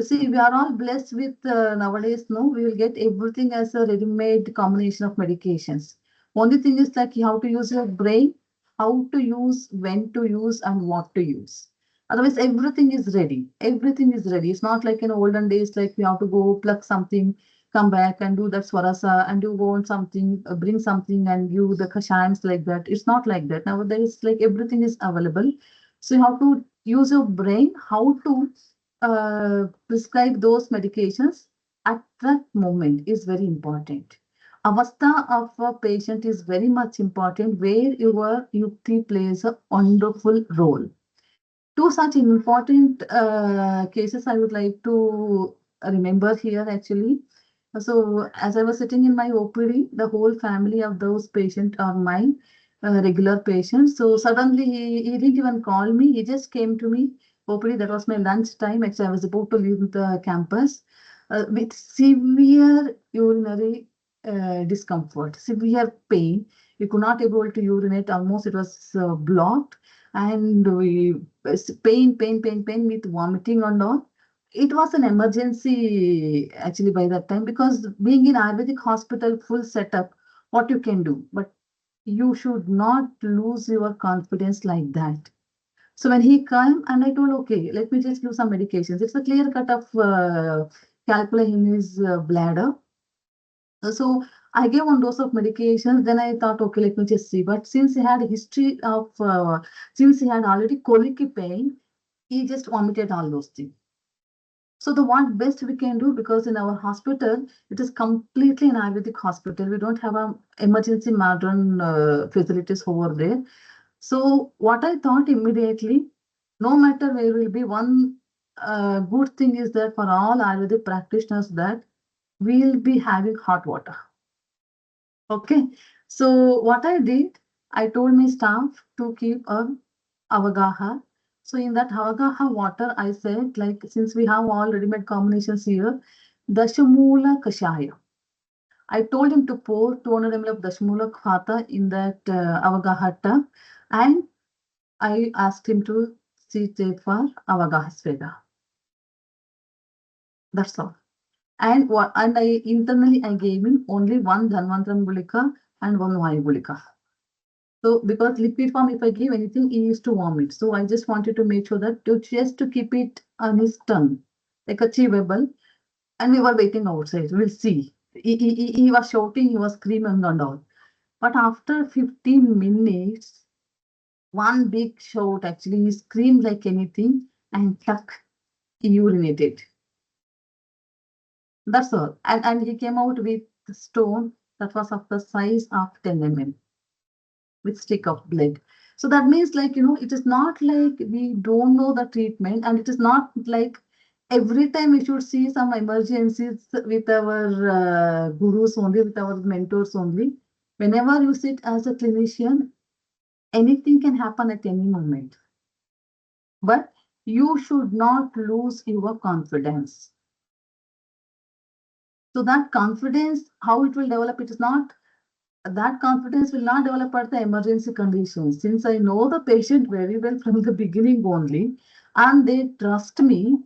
See, we are all blessed with nowadays, no, we will get everything as a ready-made combination of medications. Only thing is like you have to use your brain, how to use, when to use, and what to use. Otherwise, everything is ready. Everything is ready. It's not like in olden days, like we have to go pluck something, come back and do that swarasa, and you go on something, bring something, and you the kashayams like that. It's not like that. Nowadays, like everything is available. So you have to use your brain, how to prescribe those medications at that moment is very important. Avastha of a patient is very much important where your yukti plays a wonderful role. Two such important cases I would like to remember here actually. So as I was sitting in my OPD, the whole family of those patients are my regular patients. So suddenly he didn't even call me. He just came to me. OPD, that was my lunch time. Actually, I was about to leave the campus with severe urinary discomfort, severe pain. We could not able to urinate. Almost it was blocked, and we pain with vomiting and all. It was an emergency actually by that time because being in Ayurvedic hospital full setup, what you can do, but you should not lose your confidence like that. So when he came and I told, okay, let me just give some medications. It's a clear cut of calculi in his bladder. So I gave one dose of medications. Then I thought, okay, let me just see. But since he had a history of, since he had already colic pain, he just vomited all those things. So the what best we can do, because in our hospital, it is completely an Ayurvedic hospital. We don't have a emergency modern facilities over there. So what I thought immediately, no matter where will be, one good thing is that for all Ayurvedic practitioners that we'll be having hot water. Okay. So what I did, I told my staff to keep a avagaha. So in that avagaha water, I said, like, since we have all ready-made combinations here, Dashamula Kashaya. I told him to pour 200 ml of Dashamula Khata in that avagaha tub, and I asked him to sit there for avagaha sveda. That's all. And I internally I gave him only one Dhanvantram Gulika and one Vayu Gulika. So because liquid form, if I give anything, he used to vomit. So I just wanted to make sure that just to keep it on his tongue, like achievable. And we were waiting outside. We'll see. He was shouting, he was screaming and all. But after 15 minutes, one big shout, actually, he screamed like anything and tuck, he urinated. That's all. And he came out with the stone that was of the size of 10 mm. With stick of blood. So that means, like, it is not like we don't know the treatment, and it is not like every time we should see some emergencies with our gurus only, with our mentors only. Whenever you sit as a clinician, anything can happen at any moment. But you should not lose your confidence. So that confidence, how it will develop, it is not, that confidence will not develop at the emergency conditions. Since I know the patient very well from the beginning only, and they trust me,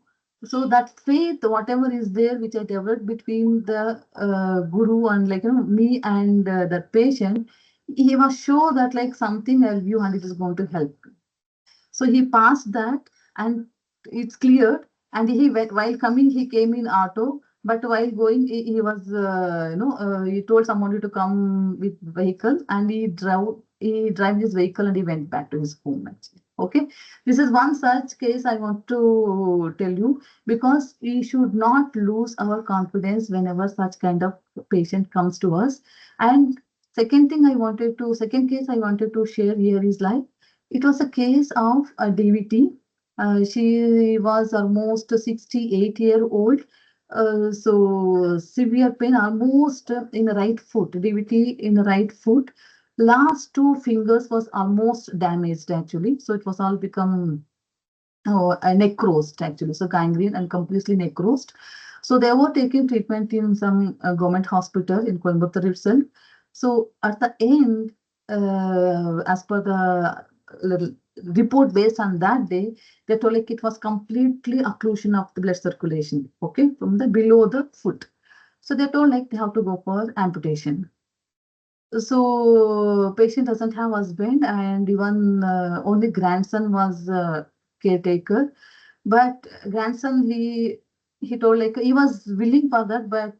so that faith, whatever is there, which I developed between the guru and me and that patient, he was sure that something I'll view and it is going to help. So he passed that and it's cleared. And he went, while coming, he came in auto. But while going, he was, he told somebody to come with vehicle, and he drive his vehicle and he went back to his home actually. Okay, this is one such case I want to tell you, because we should not lose our confidence whenever such kind of patient comes to us. And second case I wanted to share here is it was a case of a DVT. She was almost 68-year-old. So severe pain almost in the right foot, DVT in the right foot. Last two fingers was almost damaged actually. So it was all become necrosed actually. So gangrene and completely necrosed. So they were taking treatment in some government hospital in Coimbatore itself. So at the end, as per the report based on that day, they told it was completely occlusion of the blood circulation, okay, from the below the foot. So they told they have to go for amputation. So patient doesn't have husband, and even only grandson was caretaker. But grandson, he told he was willing for that, but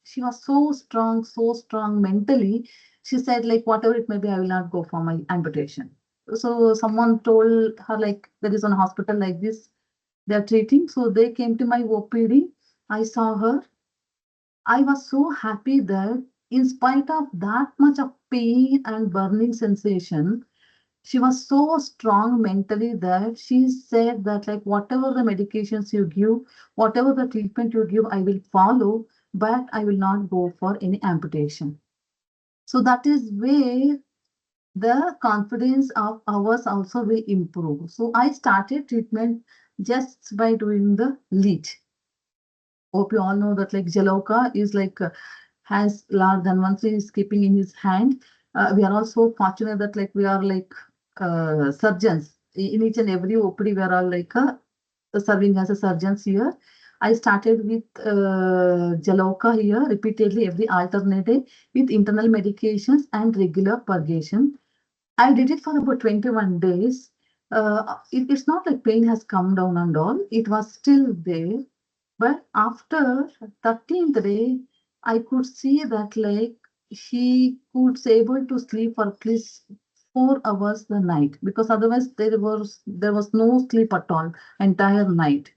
she was so strong mentally. She said whatever it may be, I will not go for my amputation. So someone told her there is one hospital like this, they are treating. So they came to my OPD. I saw her. I was so happy that in spite of that much of pain and burning sensation, she was so strong mentally that she said that whatever the medications you give, whatever the treatment you give, I will follow, but I will not go for any amputation. So that is where the confidence of ours also will improve. So I started treatment just by doing the lead. Hope you all know that Jaloka is has large Dhanvantri is keeping in his hand. We are also fortunate that we are surgeons. In each and every OPD, we are all serving as a surgeons here. I started with Jaloka here repeatedly every alternate day with internal medications and regular purgation. I did it for about 21 days. It's not like pain has come down and all. It was still there. But after 13th day, I could see that she could able to sleep for at least 4 hours the night, because otherwise there was no sleep at all entire night.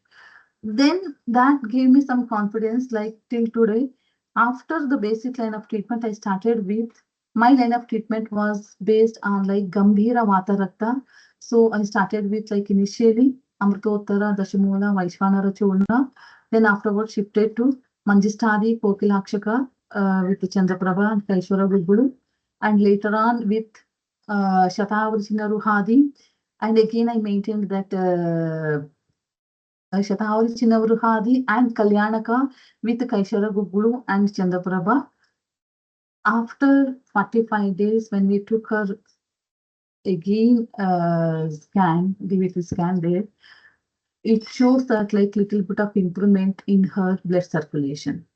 Then that gave me some confidence till today. After the basic line of treatment, I started with my line of treatment was based on Gambhira Vata Rakta. So I started with initially Amritottara, Dashamula, Vaishvanara Churna. Then afterwards shifted to Manjistadi, Kokilakshaka with Chandraprabha and Kaishwara Guguru. And later on with Shatavarjina Ruhadi. And again I maintained that Shatavari Chinnavruhadi and Kalyanaka with Kaishara Gugulu and Chandraprabha. After 45 days, when we took her again scan, DVT scan there, it shows that little bit of improvement in her blood circulation.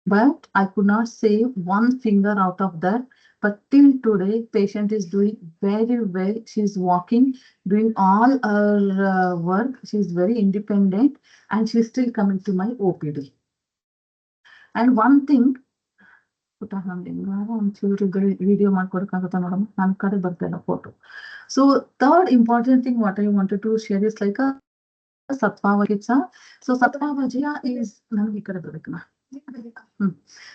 But I could not say one finger out of that. But till today, patient is doing very well. She's walking, doing all her work. She's very independent, and she's still coming to my OPD. And one thing, video photo. So third important thing what I wanted to share is a Sattva Chikitsa. So Sattva Vajya is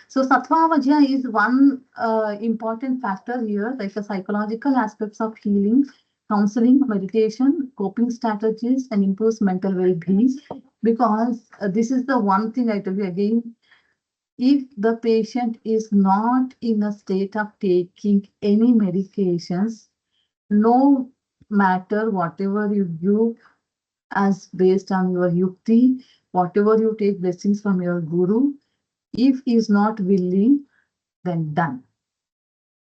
So Sattva Vajya is one important factor here, a psychological aspects of healing, counseling, meditation, coping strategies, and improves mental well-being. Because this is the one thing I tell you again, if the patient is not in a state of taking any medications, no matter whatever you give, as based on your yukti, whatever you take blessings from your guru. If he is not willing, then done.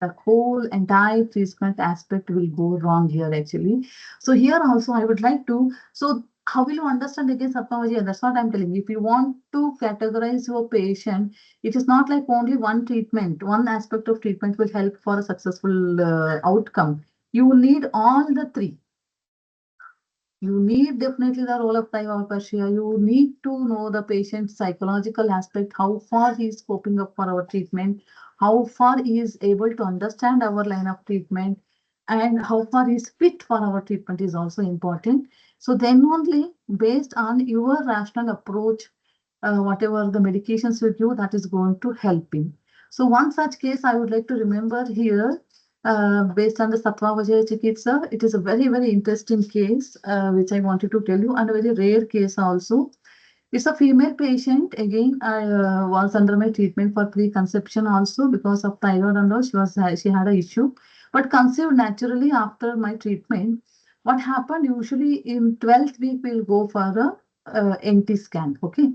The whole entire treatment aspect will go wrong here actually. So here also I would like to, so how will you understand again Satmavaji? That's what I'm telling you. If you want to categorize your patient, it is not like only one treatment, one aspect of treatment will help for a successful outcome. You need all the three. You need definitely the role of Persia. You need to know the patient's psychological aspect, how far he is coping up for our treatment, how far he is able to understand our line of treatment, and how far he is fit for our treatment is also important. So then only based on your rational approach, whatever the medications you give, that is going to help him. So one such case I would like to remember here, based on the Sattva Vajaya Chikitsa. It is a very, very interesting case, which I wanted to tell you, and a very rare case also. It's a female patient. Again, I was under my treatment for preconception also because of thyroid and all. She had an issue, but conceived naturally after my treatment. What happened? Usually in 12th week, we'll go for a NT scan. Okay.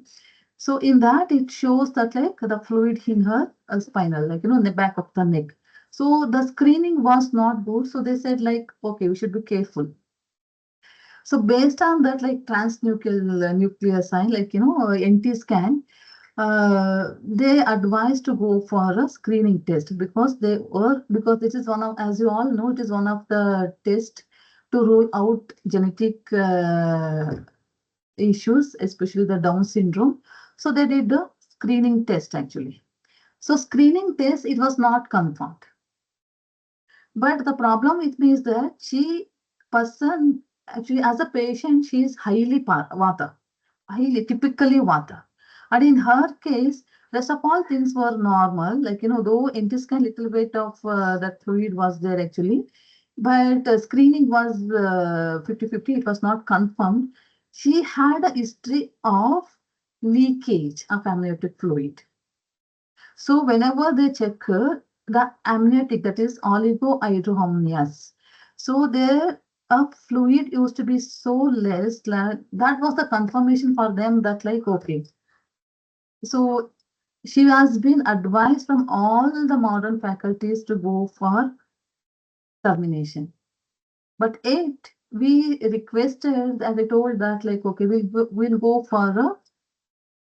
So in that, it shows that like the fluid in her spinal, like, in the back of the neck. So the screening was not good. So they said like, okay, we should be careful. So based on that, like nuclear sign, like, NT scan, they advised to go for a screening test because this is one of, as you all know, it is one of the tests to rule out genetic issues, especially the Down syndrome. So they did the screening test actually. So screening test, it was not confirmed. But the problem with me is that person, actually as a patient, she is highly vata, highly typically vata. And in her case, rest of all things were normal, like, though NT scan little bit of that fluid was there actually, but screening was 50-50, it was not confirmed. She had a history of leakage of amniotic fluid. So whenever they check her, the amniotic, that is oligohydramnios. So there a fluid used to be so less, that was the confirmation for them that like, okay. So she has been advised from all the modern faculties to go for termination. But we requested, and I told that like, okay, we'll go for a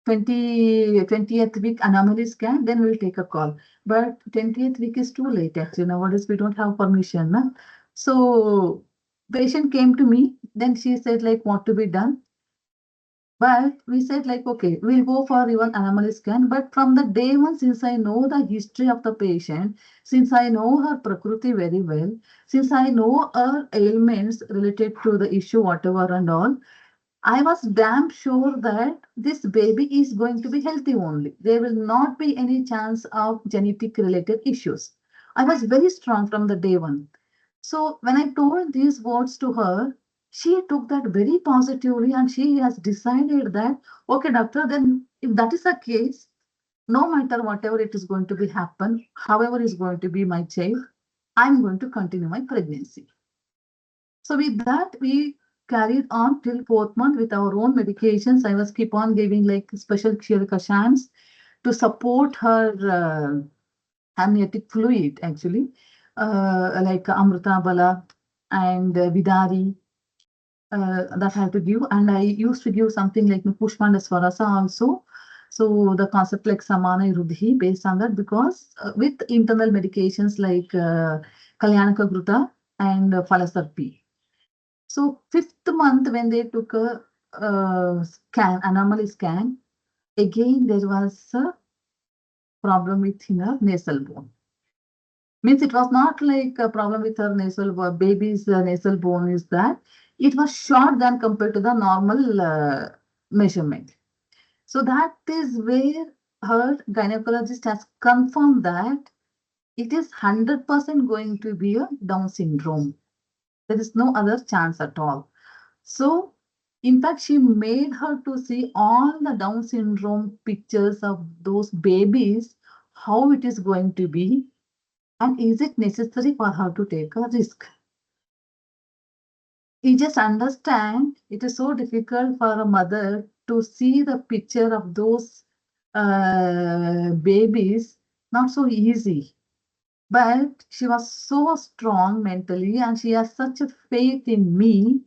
20th week anomaly scan, then we'll take a call. But 20th week is too late actually. Nowadays we don't have permission. Na? So patient came to me, then she said like what to be done. But we said like, okay, we'll go for even anomaly scan. But from the day one, since I know the history of the patient, since I know her prakriti very well, since I know her ailments related to the issue, whatever and all, I was damn sure that this baby is going to be healthy only. There will not be any chance of genetic related issues. I was very strong from the day one. So when I told these words to her, she took that very positively and she has decided that, okay, doctor, then if that is the case, no matter whatever it is going to be happen, however is going to be my child, I'm going to continue my pregnancy. So with that, we carried on till 4th month with our own medications. I was keep on giving like special kashams to support her amniotic fluid actually, like Amrita Bala and Vidari, that I have to give. And I used to give something like Pushpanda Swarasa also. So the concept like Samana Rudhi based on that, because with internal medications like Kalyanaka Gruta and Falasarpi. So 5th month when they took a anomaly scan, again there was a problem with her nasal bone. Means it was not like a problem with her baby's nasal bone, is that it was short than compared to the normal measurement. So that is where her gynecologist has confirmed that it is 100% going to be a Down syndrome. There is no other chance at all. So, in fact, she made her to see all the Down syndrome pictures of those babies, how it is going to be, and is it necessary for her to take a risk. You just understand it is so difficult for a mother to see the picture of those babies, not so easy. But she was so strong mentally and she has such a faith in me.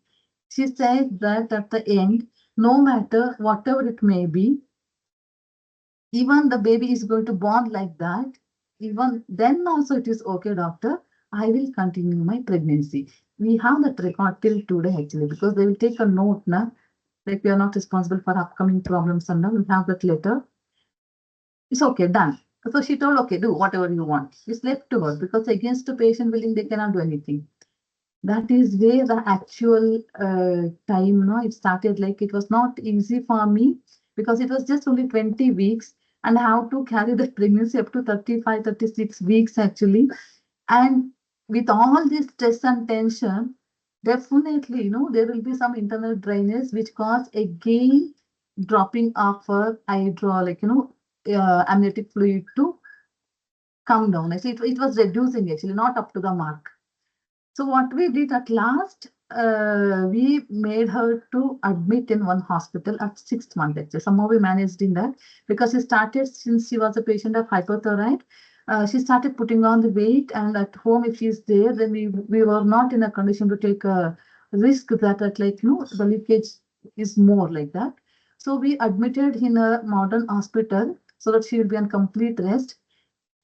She said that at the end, no matter whatever it may be, even the baby is going to born like that, even then also it is okay, doctor. I will continue my pregnancy. We have that record till today actually because they will take a note now. Like we are not responsible for upcoming problems and now we have that letter. It's okay, done. So she told, okay, do whatever you want. It's left to her because against the patient willing, they cannot do anything. That is where the actual time, no, it started. Like it was not easy for me because it was just only 20 weeks and how to carry the pregnancy up to 35, 36 weeks actually. And with all this stress and tension, definitely, there will be some internal drainage which cause again dropping of hydraulic, amniotic fluid to come down. Actually, it was reducing actually, not up to the mark. So what we did at last, we made her to admit in one hospital at 6 months. Actually, somehow we managed in that because she started since she was a patient of hypothyroid. She started putting on the weight, and at home, if she's there, then we were not in a condition to take a risk that at the leakage is more like that. So we admitted in a modern hospital so that she will be on complete rest.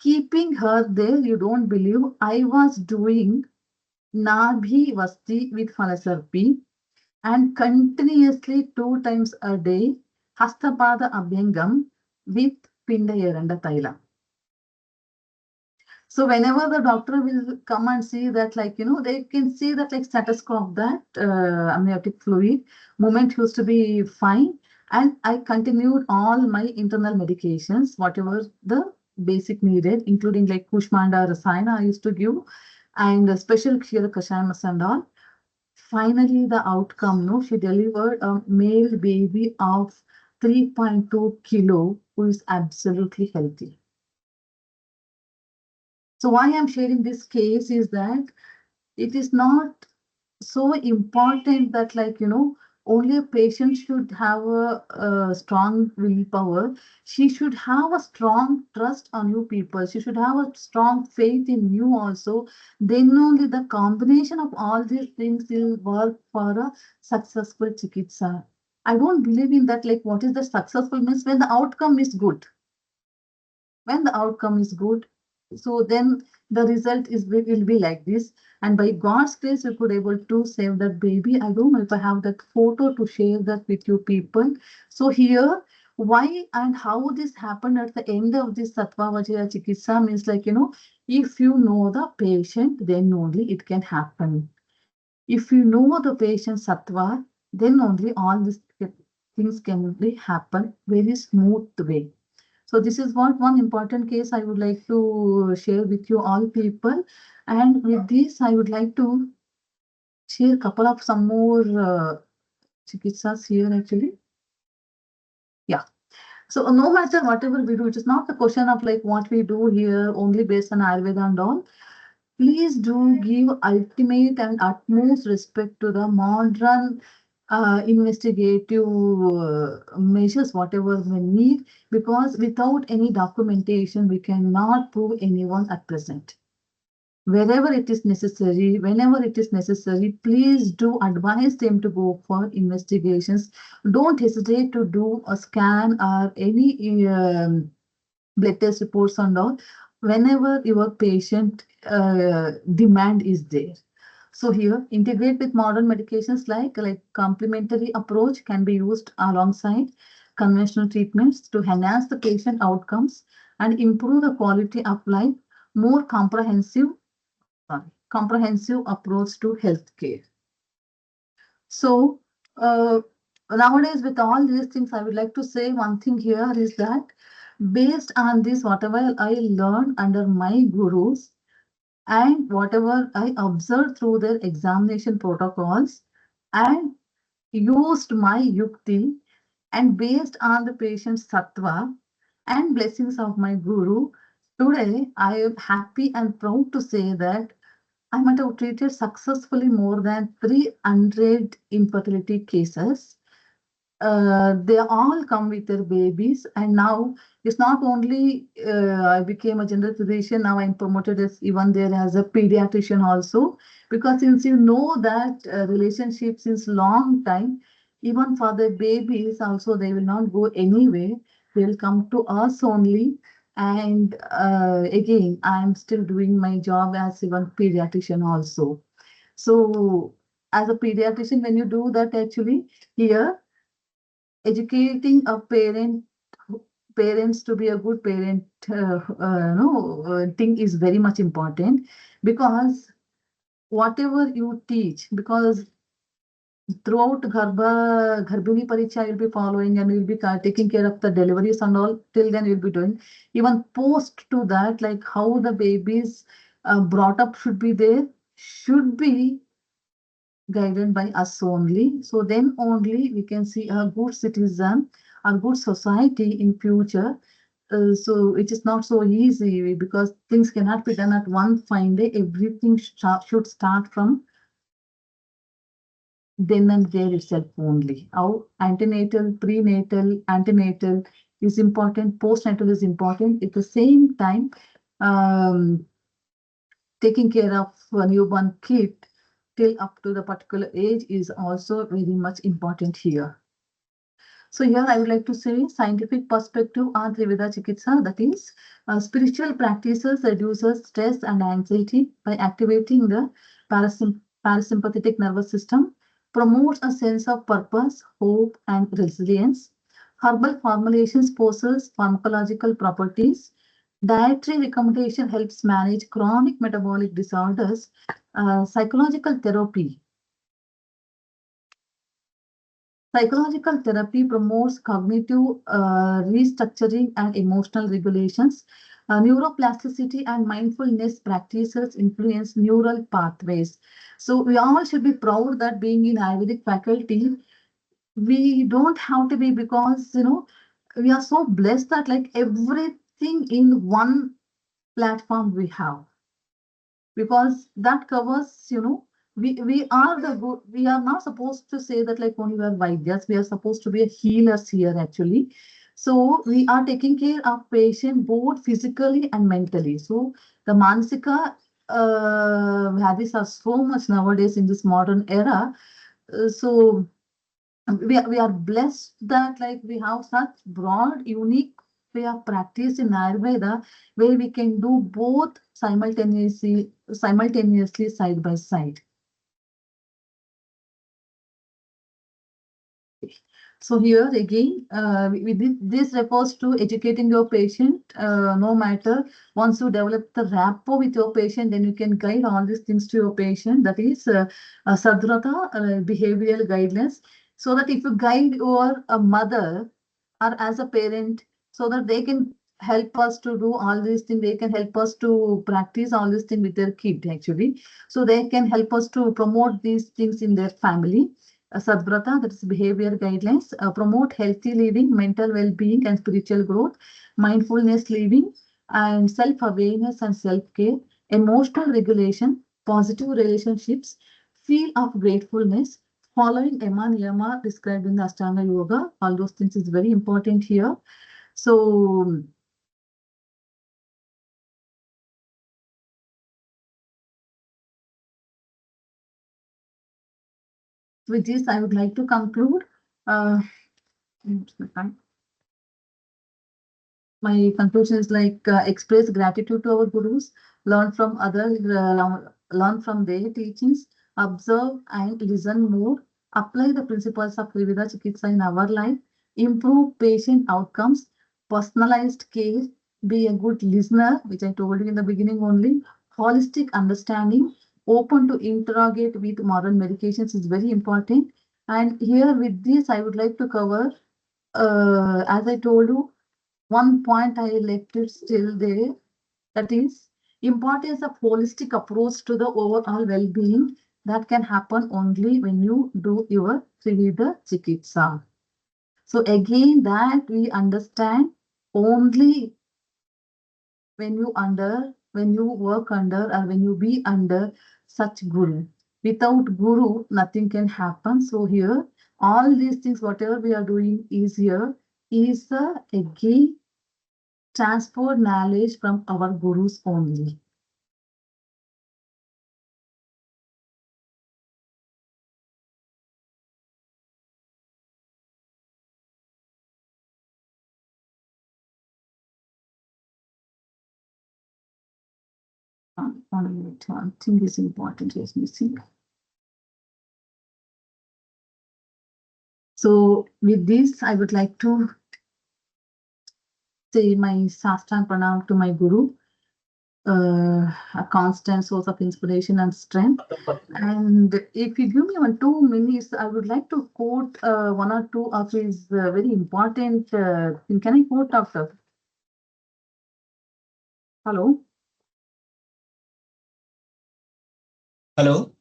Keeping her there, you don't believe I was doing Nabhi Vasti with Falasarpi and continuously 2 times a day Hastapada Abhyangam with Pindayaranda Taila. So whenever the doctor will come and see that, they can see that status quo of that amniotic fluid, movement used to be fine. And I continued all my internal medications, whatever the basic needed, including like Kushmanda Rasayana I used to give, and special Kshira Kashayamas and all. Finally, the outcome, no, she delivered a male baby of 3.2 kilo who is absolutely healthy. So why I'm sharing this case is that it is not so important that only a patient should have a strong willpower. She should have a strong trust on you people. She should have a strong faith in you also. Then only the combination of all these things will work for a successful chikitsa. I don't believe in that, what is the successful means when the outcome is good. When the outcome is good, so then the result will be like this. And by God's grace, we could able to save that baby. I don't know if I have that photo to share that with you people. So here, why and how this happened at the end of this Sattva Vajra Chikitsa means if you know the patient, then only it can happen. If you know the patient Sattva, then only all these things can only happen very smooth way. So this is one important case I would like to share with you all people. And with this, I would like to share a couple of some more chikitsas here actually. Yeah. So no matter whatever we do, it is not the question of what we do here only based on Ayurveda and all. Please do give ultimate and utmost respect to the modern investigative measures, whatever we need, because without any documentation, we cannot prove anyone at present. Wherever it is necessary, whenever it is necessary, please do advise them to go for investigations. Don't hesitate to do a scan or any blood test reports and all whenever your patient demand is there. So here, integrate with modern medications like complementary approach can be used alongside conventional treatments to enhance the patient outcomes and improve the quality of life. More comprehensive approach to healthcare. So nowadays, with all these things, I would like to say one thing here is that based on this, whatever I learned under my gurus and whatever I observed through their examination protocols and used my yukti and based on the patient's sattva and blessings of my guru, today I am happy and proud to say that I might have treated successfully more than 300 infertility cases. They all come with their babies, and now it's not only I became a general physician, now I'm promoted as even there as a pediatrician also, because since you know that relationship since long time, even for the babies also they will not go anywhere, they will come to us only. And again, I'm still doing my job as even pediatrician also. So as a pediatrician, when you do that, actually here educating a parents to be a good parent no thing is very much important, because whatever you teach, because throughout garbhini pariksha you'll be following, and you'll be taking care of the deliveries and all, till then you'll be doing. Even post to that, like how the babies brought up should be there, should be guided by us only. So then only we can see a good citizen, a good society in future. So it is not so easy, because things cannot be done at one fine day. Everything should start from then and there itself only. How antenatal, prenatal, antenatal is important, postnatal is important. At the same time, um, taking care of a newborn kid till up to the particular age is also very much important here. So here I would like to say scientific perspective on Trivida Chikitsa, that is spiritual practices reduces stress and anxiety by activating the parasympathetic nervous system, promotes a sense of purpose, hope and resilience. Herbal formulations possess pharmacological properties. Dietary recommendation helps manage chronic metabolic disorders. Psychological therapy. Psychological therapy promotes cognitive restructuring and emotional regulations. Neuroplasticity and mindfulness practices influence neural pathways. So we all should be proud that being in Ayurvedic faculty, we don't have to be, because we are so blessed that like everything in one platform we have, because that covers, we are the good, we are not supposed to say that like only we are vaidyas, we are supposed to be a healers here actually. So we are taking care of patient both physically and mentally. So the mansika hadis are so much nowadays in this modern era. So we are blessed that like we have such broad, unique way of practice in Ayurveda, where we can do both simultaneously side by side. So here again, this refers to educating your patient. No matter, once you develop the rapport with your patient, then you can guide all these things to your patient. That is Sadhrata, behavioral guidelines. So that if you guide your mother or as a parent, so that they can help us to do all these things, they can help us to practice all these things with their kid actually. So they can help us to promote these things in their family. Sadvrata, that is behavior guidelines, promote healthy living, mental well-being and spiritual growth, mindfulness living and self-awareness and self-care, emotional regulation, positive relationships, feel of gratefulness, following Yama Niyama described in the Ashtanga Yoga. All those things is very important here. So with this, I would like to conclude. My conclusion is like express gratitude to our gurus, learn from learn from their teachings, observe and listen more, apply the principles of Trivida Chikitsa in our life, improve patient outcomes, personalized care, be a good listener, which I told you in the beginning only, holistic understanding, open to interrogate with modern medications is very important. And here with this, I would like to cover, as I told you, one point I left it still there, that is importance of holistic approach to the overall well-being that can happen only when you do your Trivida Chikitsa. So again, that we understand only when you when you work under or when you be under such guru. Without guru, nothing can happen. So here, all these things, whatever we are doing is here, is a key transfer knowledge from our gurus only. One minute, one thing is important is missing. So with this, I would like to say my Sastang Pranam to my Guru, a constant source of inspiration and strength. And if you give me 2 minutes, I would like to quote one or two of his very important thing. Can I quote, Doctor? Hello? Hello.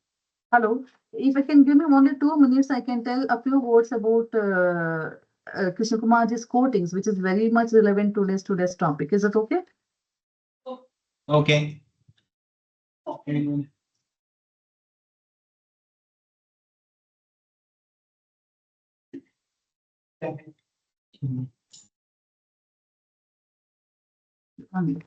Hello. If I can give me only 2 minutes, I can tell a few words about Krishna Kumarji's quotings, which is very much relevant to today's topic. Is it okay? Okay. One minute.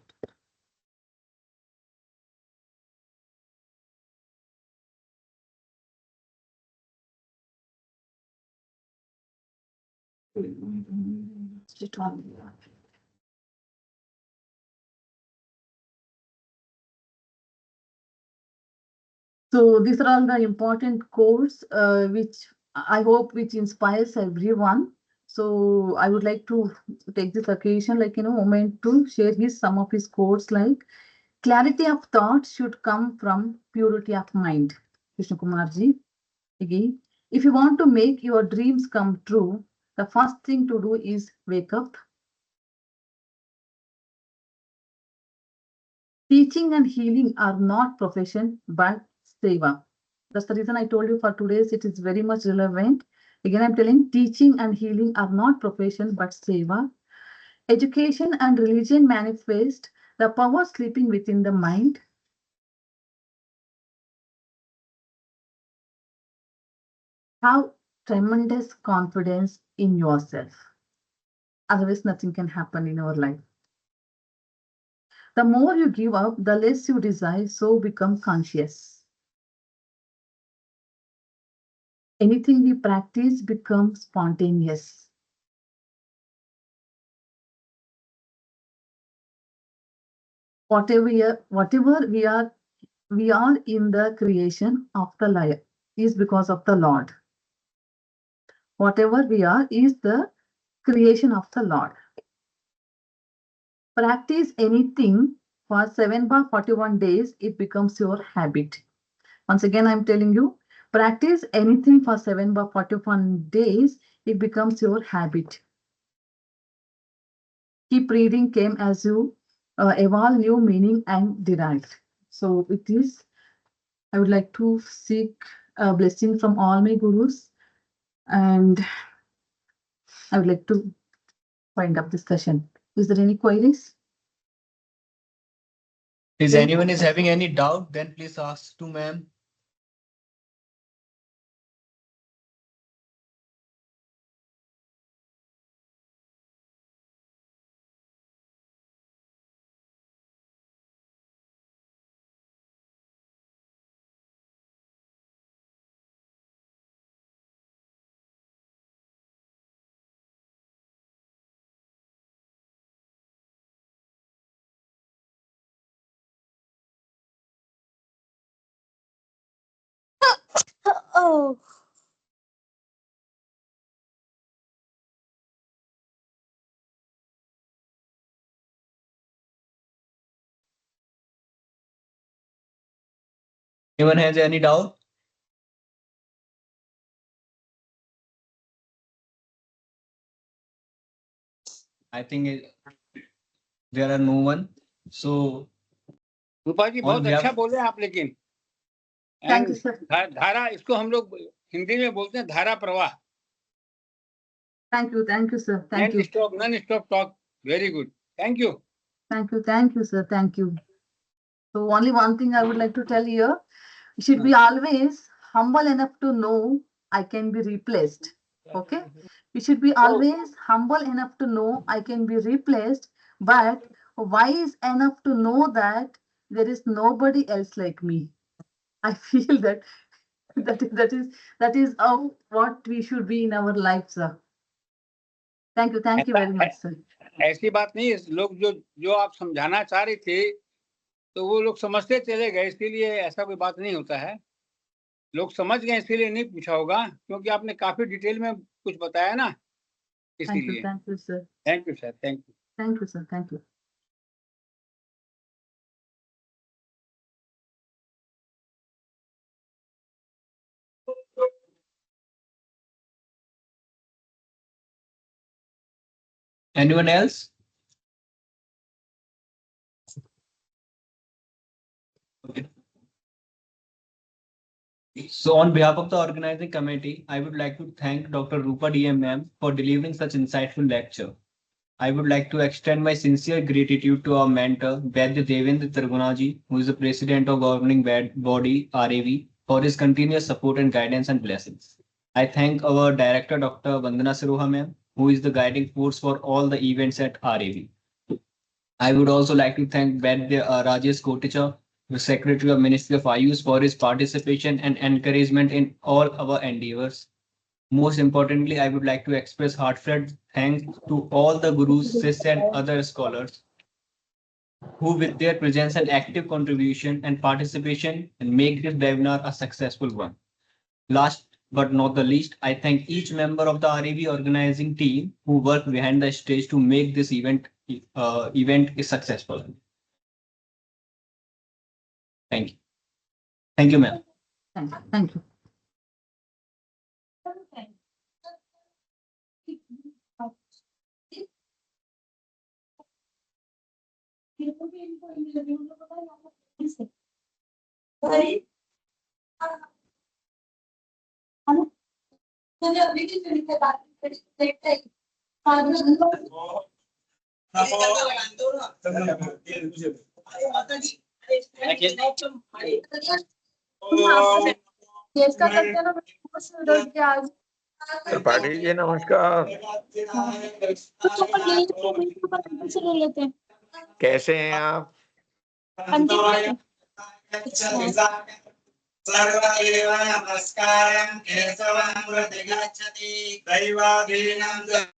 So these are all the important quotes which I hope which inspires everyone. So I would like to take this occasion, like moment to share some of his quotes, like clarity of thought should come from purity of mind. Krishna Kumarji, again, if you want to make your dreams come true, the first thing to do is wake up. Teaching and healing are not profession but seva. That's the reason I told you for today's it is very much relevant. Again, I'm telling teaching and healing are not profession but seva. Education and religion manifest the power sleeping within the mind. Have tremendous confidence in yourself. Otherwise, nothing can happen in our life. The more you give up, the less you desire, so become conscious. Anything we practice becomes spontaneous. Whatever we are in the creation of the life is because of the Lord. Whatever we are is the creation of the Lord. Practice anything for 7 by 41 days, it becomes your habit. Once again, I'm telling you, practice anything for 7 by 41 days, it becomes your habit. Keep reading, came as you evolve new meaning and derive. So with this, I would like to seek a blessing from all my gurus, and I would like to wind up this session. Is there any queries? Is anyone is having any doubt, then please ask to ma'am. Oh. Anyone has any doubt? I think there are no one. So रूपा जी बहुत अच्छा बोले आप, लेकिन Thank you, sir. धारा, इसको हम लोग हिंदी में बोलते हैं धारा प्रवाह. Thank you, sir. Thank you. Non-stop talk. Very good. Thank you. Thank you, sir. Thank you. So only one thing I would like to tell here, you should be always humble enough to know I can be replaced. Okay? You should be always humble enough to know I can be replaced, but wise enough to know that there is nobody else like me. I feel that that is how what we should be in our lives, sir. Thank you ऐसा very much, sir. ऐसी बात नहीं है, लोग जो जो आप समझाना चाह रही थी तो वो लोग समझते चले गए, इसीलिए ऐसा कोई बात नहीं होता है। लोग समझ गए इसीलिए नहीं पूछा होगा, क्योंकि आपने काफी डिटेल में कुछ बताया ना, इसीलिए। Thank you, sir. Thank you sir, thank you. Thank you, sir. Thank you. Anyone else? Okay. So on behalf of the organizing committee, I would like to thank Dr. Roopa DM ma'am for delivering such insightful lecture. I would like to extend my sincere gratitude to our mentor, Vaidya Devendra Targunaji, who is the president of governing body RAV, for his continuous support and guidance and blessings. I thank our director, Dr. Vandana Siroha ma'am, who is the guiding force for all the events at RAV. I would also like to thank Vaidya Rajesh Koticha, the Secretary of Ministry of Ayush, for his participation and encouragement in all our endeavors. Most importantly, I would like to express heartfelt thanks to all the gurus, sists, and other scholars who, with their presence and active contribution and participation, make this webinar a successful one. Last but not the least, I thank each member of the RAV organizing team who worked behind the stage to make this event successful. Thank you. Thank you, ma'am. Thank you. Tripathi ji नमस्कार। कैसे हैं आप? सर्वदेव नमस्कारं केशवं प्रतिगच्छति दैवाधीनं